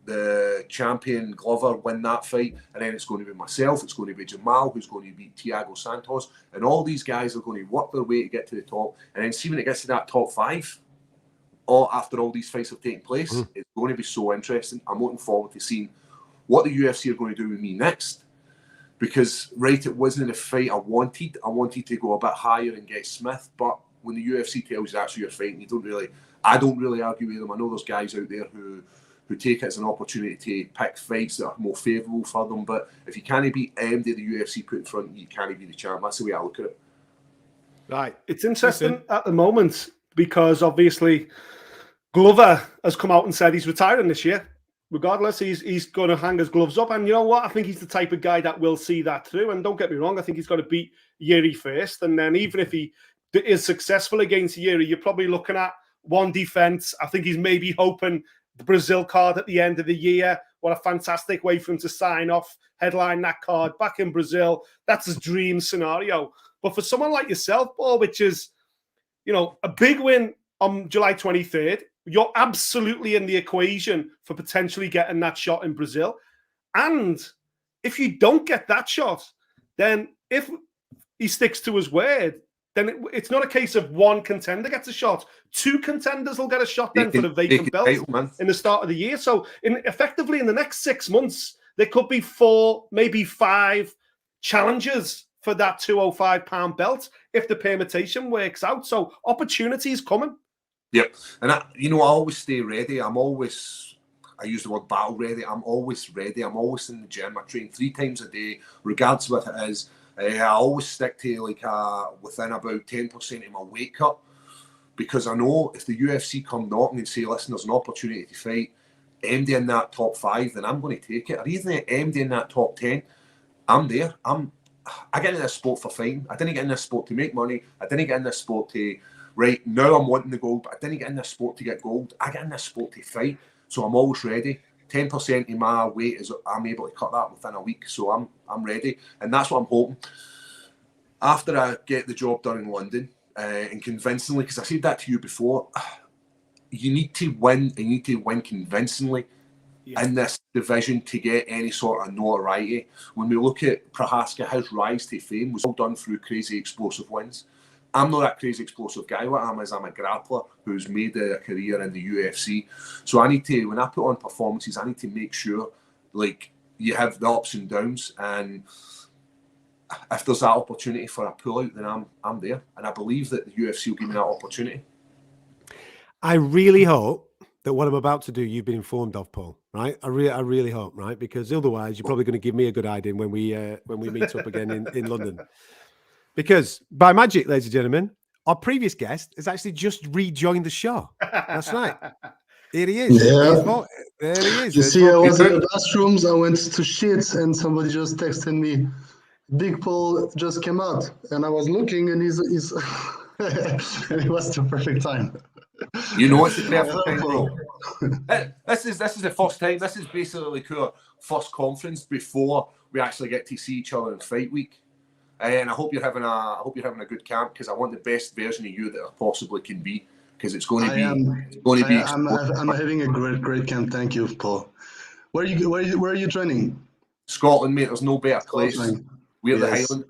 the champion Glover win that fight. And then it's going to be myself. It's going to be Jamal, who's going to beat Thiago Santos. And all these guys are going to work their way to get to the top. And then see when it gets to that top five, or after all these fights have taken place, it's going to be so interesting. I'm looking forward to seeing what the UFC are going to do with me next. Because, right, it wasn't a fight I wanted. I wanted to go a bit higher and get Smith. But when the UFC tells you that's who you're fighting, I don't really argue with them. I know there's guys out there who take it as an opportunity to pick fights that are more favourable for them. But if you can't beat MD the UFC put in front, you can't be the champ. That's the way I look at it. Right. It's interesting at the moment because obviously Glover has come out and said he's retiring this year. Regardless, he's going to hang his gloves up. And you know what? I think he's the type of guy that will see that through. And don't get me wrong, I think he's got to beat Yuri first. And then even if he is successful against Yuri, you're probably looking at one defense. I think he's maybe hoping the Brazil card at the end of the year. What a fantastic way for him to sign off, headline that card back in Brazil. That's his dream scenario. But for someone like yourself, Paul, which is, you know, a big win on July 23rd, you're absolutely in the equation for potentially getting that shot in Brazil. And if you don't get that shot, then if he sticks to his word, then it's not a case of one contender gets a shot. Two contenders will get a shot then for the vacant belt in the start of the year. So effectively in the next 6 months, there could be 4, maybe 5 challenges for that 205-pound belt if the permutation works out. So opportunity is coming. Yep. And I always stay ready. I use the word battle ready. I'm always ready. I'm always in the gym. I train 3 times a day, regardless of what it is. I always stick to within about 10% of my weight cut because I know if the UFC come knocking and say, listen, there's an opportunity to fight MD in that top 5, then I'm going to take it. Or even MD in that top 10, I'm there. I get in this sport for fighting. I didn't get in this sport to make money. I didn't get in this sport to... Right, now I'm wanting the gold, but I didn't get in this sport to get gold. I get in this sport to fight, so I'm always ready. 10% of my weight is I'm able to cut that within a week, so I'm ready, and that's what I'm hoping. After I get the job done in London, and convincingly, because I said that to you before, you need to win, and you need to win convincingly in this division to get any sort of notoriety. When we look at Prohaska, his rise to fame was all done through crazy explosive wins. I'm not that crazy explosive guy. What I am is I'm a grappler who's made a career in the UFC. So I need to, when I put on performances, I need to make sure like you have the ups and downs. And if there's that opportunity for a pullout, then I'm there. And I believe that the UFC will give me that opportunity. I really hope that what I'm about to do, you've been informed of, Paul. Right? I really hope, right? Because otherwise, you're probably going to give me a good idea when we meet up again in London. Because by magic, ladies and gentlemen, our previous guest has actually just rejoined the show. That's right. Here he is. Yeah. There he is. You There's see, I was in Volkan. the bathrooms, I went to shit, and somebody just texted me, Big Paul just came out. And I was looking, and he's and it was the perfect time. You know it's the perfect time, bro. This is the first time. This is basically like our first conference before we actually get to see each other in fight week. And I hope you're having a good camp, because I want the best version of you that I possibly can be, because it's going to be. I'm having a great camp. Thank you, Paul. Where are you training? Scotland, mate. There's no better place. We're the Yes. Highland.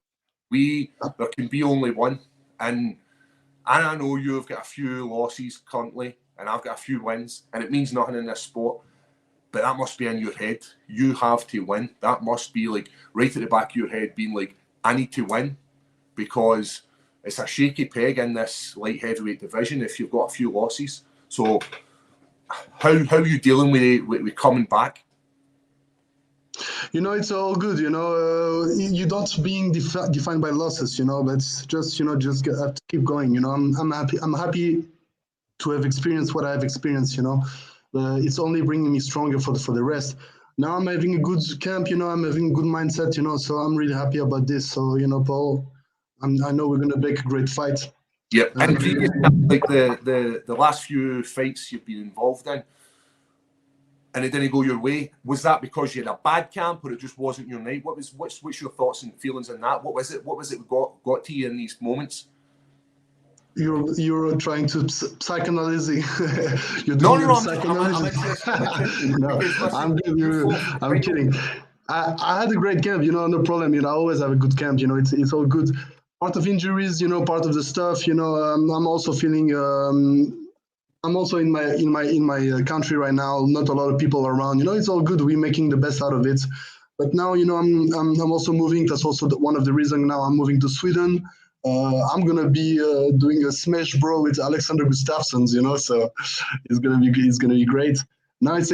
There can be only one, and I know you've got a few losses currently, and I've got a few wins, and it means nothing in this sport. But that must be in your head. You have to win. That must be like right at the back of your head, being like, I need to win, because it's a shaky peg in this light heavyweight division if you've got a few losses. So how are you dealing with coming back? You know, it's all good. You know, you don't being defined by losses. You know, but just have to keep going. You know, I'm happy. I'm happy to have experienced what I've experienced. You know, it's only bringing me stronger for the rest. Now I'm having a good camp. You know, I'm having a good mindset. You know, so I'm really happy about this. So you know, Paul, I know we're gonna make a great fight. Yeah, and previous, like the last few fights you've been involved in, and it didn't go your way, was that because you had a bad camp, or it just wasn't your night? What's your thoughts and feelings on that? What was it got to you in these moments? You're trying to psychoanalyze. You're No, doing psychoanalysis. I'm kidding. I had a great camp, you know, no problem. You know, I always have a good camp. You know, it's all good. Part of injuries, you know, part of the stuff. You know, I'm also feeling. I'm also in my country right now. Not a lot of people around. You know, it's all good. We're making the best out of it. But now, you know, I'm also moving. That's also one of the reasons now I'm moving to Sweden. I'm gonna be doing a smash bro with Alexander Gustafsson, you know, so it's gonna be great. Now it's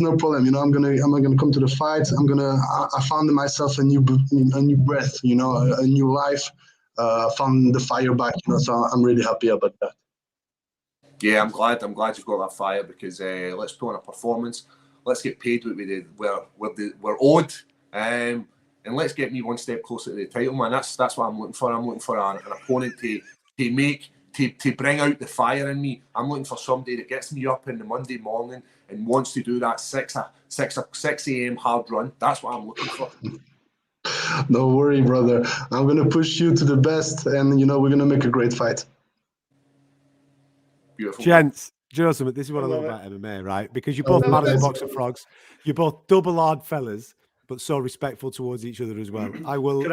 no problem, you know. I'm gonna come to the fight. I found myself a new breath, you know, a new life. Found the fire back, you know. So I'm really happy about that. Yeah, I'm glad you've got that fire, because let's put on a performance. Let's get paid what we're owed. And let's get me one step closer to the title, man. That's what I'm looking for. I'm looking for an opponent to bring out the fire in me. I'm looking for somebody that gets me up in the Monday morning and wants to do that 6 a.m. hard run. That's what I'm looking for. Don't worry, brother. I'm gonna push you to the best, and you know we're gonna make a great fight. Beautiful. Gents, do you know something? This is what I love about MMA, right? Because you're both mad as a box of frogs. You're both double hard fellas, but so respectful towards each other as well. I will.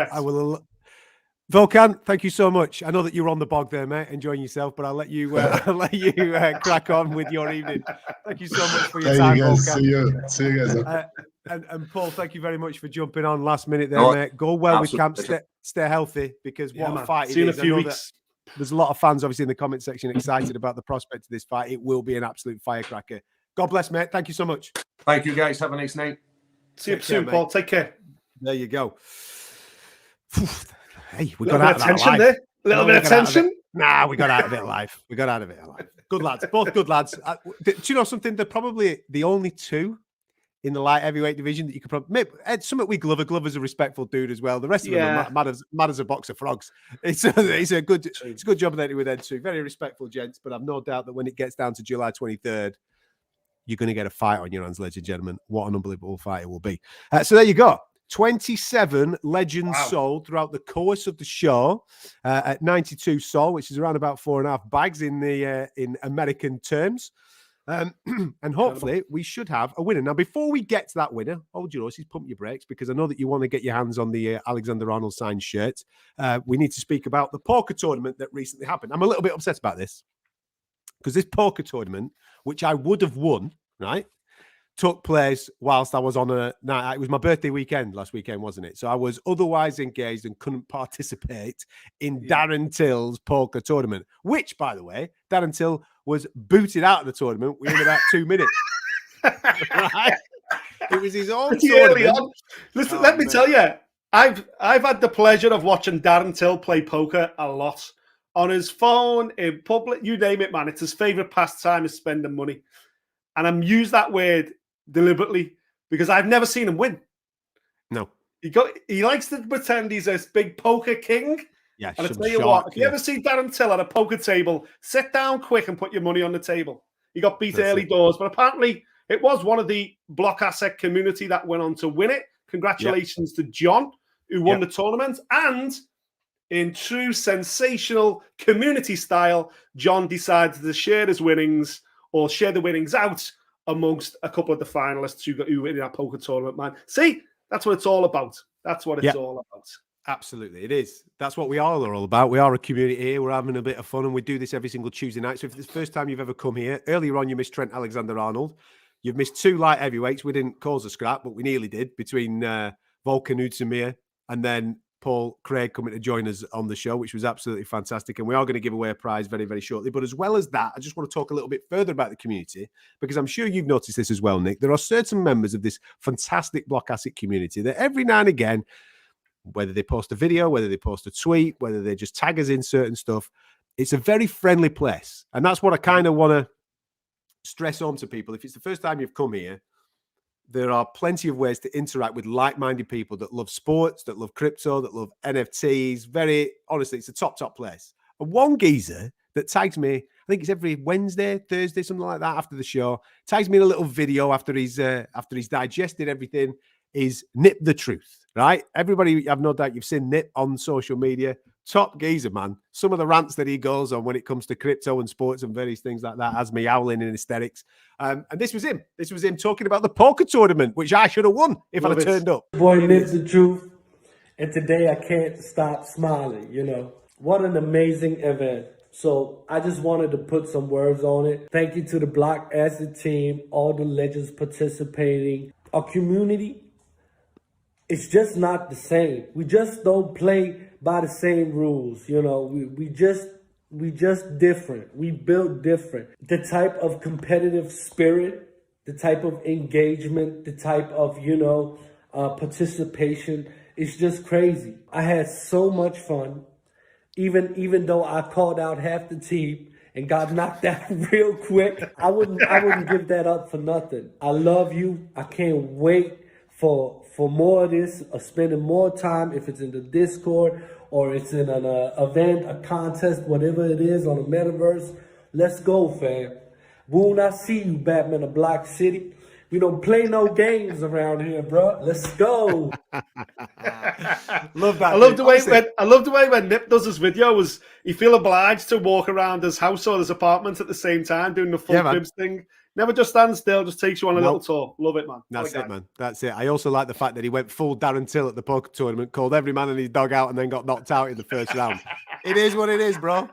Volkan, thank you so much. I know that you're on the bog there, mate, enjoying yourself, but I'll let you crack on with your evening. Thank you so much for your time, Volkan. See you guys. And Paul, thank you very much for jumping on last minute there, mate. Go well with camp. Stay healthy, because what a fight it is. See you in a few weeks. There's a lot of fans, obviously, in the comment section excited about the prospect of this fight. It will be an absolute firecracker. God bless, mate. Thank you so much. Thank you, guys. Have a nice night. See you soon, Paul. Take care. There you go. Hey, we got out of tension that there. A little bit of tension. Nah, we got out of it alive. Good lads. Both good lads. Do you know something? They're probably the only two in the light heavyweight division that you could probably maybe something with Glover. Glover's a respectful dude as well. The rest of them are mad as a box of frogs. It's a good job there with Ed too. Very respectful gents, but I've no doubt that when it gets down to July 23rd, you're going to get a fight on your hands, ladies and gentlemen. What an unbelievable fight it will be. So there you go. 27 legends sold throughout the course of the show at 92 sold, which is around about 4.5 bags in American terms. And hopefully we should have a winner. Now, before we get to that winner, hold your horses, pump your brakes, because I know that you want to get your hands on the Alexander-Arnold signed shirt. We need to speak about the poker tournament that recently happened. I'm a little bit upset about this, because this poker tournament, which I would have won, right, took place whilst I was on a night. It was my birthday weekend last weekend, wasn't it? So I was otherwise engaged and couldn't participate in Darren Till's poker tournament, which, by the way, Darren Till was booted out of the tournament within about 2 minutes. Right? It was his own tournament. Listen, let me tell you, I've had the pleasure of watching Darren Till play poker a lot. On his phone, in public, you name it, man. It's his favourite pastime is spending money. And I'm used that word deliberately because I've never seen him win. No. He likes to pretend he's this big poker king. Yeah, And I some tell you shark, what, if you ever see Darren Till at a poker table, sit down quick and put your money on the table. He got beat That's early it. doors, but apparently it was one of the block asset community that went on to win it. Congratulations to John, who won the tournament. And in true sensational community style, John decided to share his winnings or share the winnings out amongst a couple of the finalists who win that poker tournament, man. See, that's what it's all about. That's what it's all about. Absolutely, it is. That's what we all are all about. We are a community here. We're having a bit of fun, and we do this every single Tuesday night. So if it's the first time you've ever come here, earlier on you missed Trent Alexander-Arnold. You've missed 2 light heavyweights. We didn't cause a scrap, but we nearly did, between Volkan Oezdemir and then Paul Craig coming to join us on the show, which was absolutely fantastic. And we are going to give away a prize very, very shortly. But as well as that, I just want to talk a little bit further about the community, because I'm sure you've noticed this as well, Nick. There are certain members of this fantastic block asset community that every now and again, whether they post a video, whether they post a tweet, whether they just tag us in certain stuff, it's a very friendly place. And that's what I kind of want to stress on to people. If it's the first time you've come here, there are plenty of ways to interact with like-minded people that love sports, that love crypto, that love NFTs. Very honestly, it's a top place. And one geezer that tags me, I think it's every Wednesday, Thursday, something like that, after the show, tags me in a little video after he's digested everything, is Nip the Truth, right? Everybody, I've no doubt you've seen Nip on social media. Top geezer, man. Some of the rants that he goes on when it comes to crypto and sports and various things like that has me howling in hysterics. And this was him. This was him talking about the poker tournament, which I should have won if I'd have turned up. Boy, Nip the Truth. And today I can't stop smiling, you know. What an amazing event. So I just wanted to put some words on it. Thank you to the Block Asset team, all the legends participating. Our community, it's just not the same. We just don't play by the same rules. You know, we just different. We built different. The type of competitive spirit, the type of engagement, the type of, participation, it's just crazy. I had so much fun. Even though I called out half the team and got knocked out real quick, I wouldn't give that up for nothing. I love you. I can't wait for more of this, spending more time, if it's in the Discord or it's in an event, a contest, whatever it is on the metaverse. Let's go, fam. When I see you, Batman of Block City. We don't play no games around here, bro. Let's go. Love that. I love the way when Nip does his videos, he feel obliged to walk around his house or his apartment at the same time, doing the full cribs thing. Never just stands still, just takes you on a little tour. Love it, man. That's it, man. That's it. I also like the fact that he went full Darren Till at the poker tournament, called every man and his dog out, and then got knocked out in the first round. It is what it is, bro.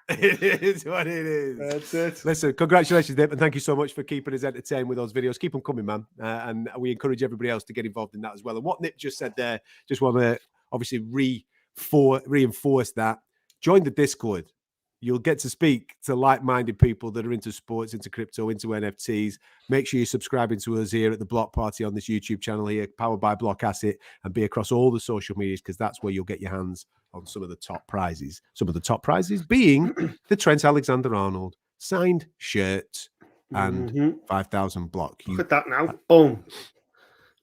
It is what it is. That's it. Listen, congratulations, Nip, and thank you so much for keeping us entertained with those videos. Keep them coming, man. And we encourage everybody else to get involved in that as well. And what Nip just said there, just want to obviously reinforce that. Join the Discord. You'll get to speak to like-minded people that are into sports, into crypto, into NFTs. Make sure you're subscribing to us here at the Block Party on this YouTube channel here, powered by Block Asset, and be across all the social medias, because that's where you'll get your hands on some of the top prizes. Some of the top prizes being the Trent Alexander-Arnold signed shirt and 5,000 block. Look at that now. Boom.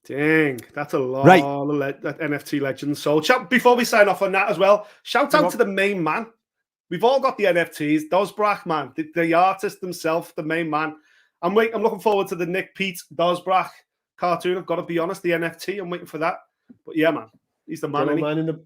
Dang, that's a lot of NFT legends. So before we sign off on that as well, shout out to the main man. We've all got the NFTs. Dosbrach, man, the artist himself, the main man. I'm looking forward to the Nick Pete Dosbrach cartoon. I've got to be honest, the NFT. I'm waiting for that. But yeah, man, he's the man.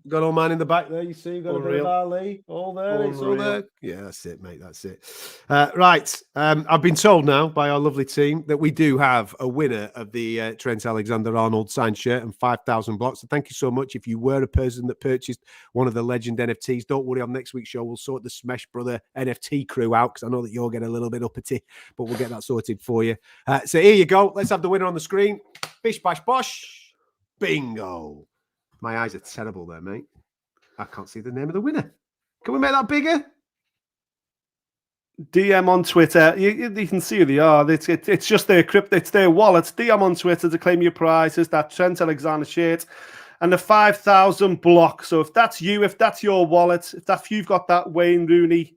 Got old man in the back there. You see, got a bit of Ali. All there. It's all there. Yeah, that's it, mate. That's it. Right. I've been told now by our lovely team that we do have a winner of the Trent Alexander-Arnold signed shirt and 5,000 blocks. So thank you so much. If you were a person that purchased one of the legend NFTs, don't worry. On next week's show, we'll sort the Smash Brother NFT crew out, because I know that you're getting a little bit uppity, but we'll get that sorted for you. So here you go. Let's have the winner on the screen. Bish, bash, bosh. Bingo. My eyes are terrible there, mate. I can't see the name of the winner. Can we make that bigger? DM on Twitter. You can see who they are. It's just their crypto. It's their wallets. DM on Twitter to claim your prizes. That Trent Alexander shirt and the 5,000 block. So if that's you, if that's your wallet, if you've got that Wayne Rooney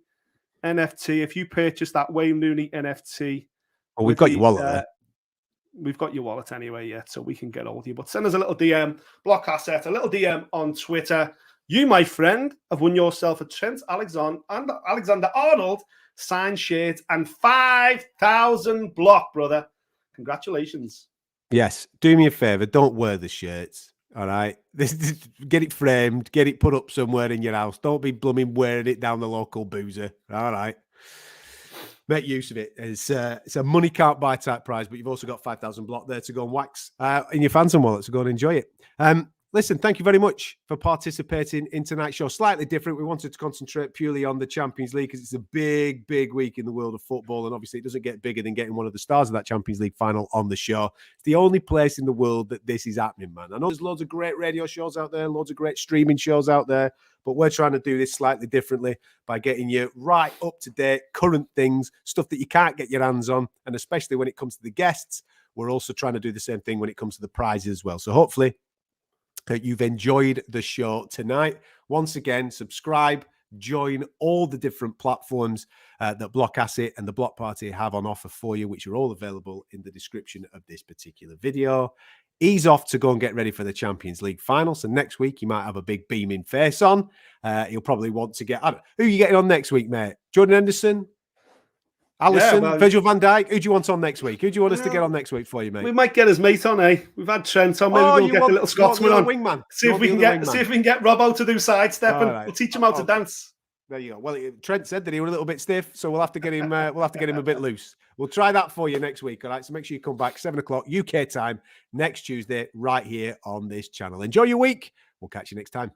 NFT, if you purchase that Wayne Rooney NFT, well, we've got your wallet there. We've got your wallet anyway yet, so we can get hold of you. But send us a little DM, Block Asset, a little DM on Twitter. You, my friend, have won yourself a Trent Alexander-Arnold signed shirt and 5,000 block, brother. Congratulations. Yes. Do me a favor. Don't wear the shirts. All right. Get it framed. Get it put up somewhere in your house. Don't be blooming wearing it down the local boozer. All right. Make use of it. It's a money can't buy type prize, but you've also got 5,000 block there to go and wax in your Phantom wallet, so go and enjoy it. Listen, thank you very much for participating in tonight's show. Slightly different. We wanted to concentrate purely on the Champions League because it's a big, big week in the world of football. And obviously, it doesn't get bigger than getting one of the stars of that Champions League final on the show. It's the only place in the world that this is happening, man. I know there's loads of great radio shows out there, loads of great streaming shows out there, but we're trying to do this slightly differently by getting you right up to date, current things, stuff that you can't get your hands on. And especially when it comes to the guests, we're also trying to do the same thing when it comes to the prizes as well. So hopefully, you've enjoyed the show tonight. Once again, subscribe, join all the different platforms that Block Asset and the Block Party have on offer for you, which are all available in the description of this particular video. Ease off to go and get ready for the Champions League final. So next week, you might have a big beaming face on. You'll probably want to get... who are you getting on next week, mate? Jordan Henderson? Allison, Virgil van Dijk. Who do you want on next week? Who do you want us to get on next week for you, mate? We might get his mate on, eh? We've had Trent on. Maybe we'll get the little Scotsman on. Wingman. See if we can get Robbo to do sidestepping. Right. We'll teach him how to dance. There you go. Well, Trent said that he was a little bit stiff, so we'll have to get him. We'll have to get him a bit loose. We'll try that for you next week. All right. So make sure you come back 7 o'clock UK time next Tuesday, right here on this channel. Enjoy your week. We'll catch you next time.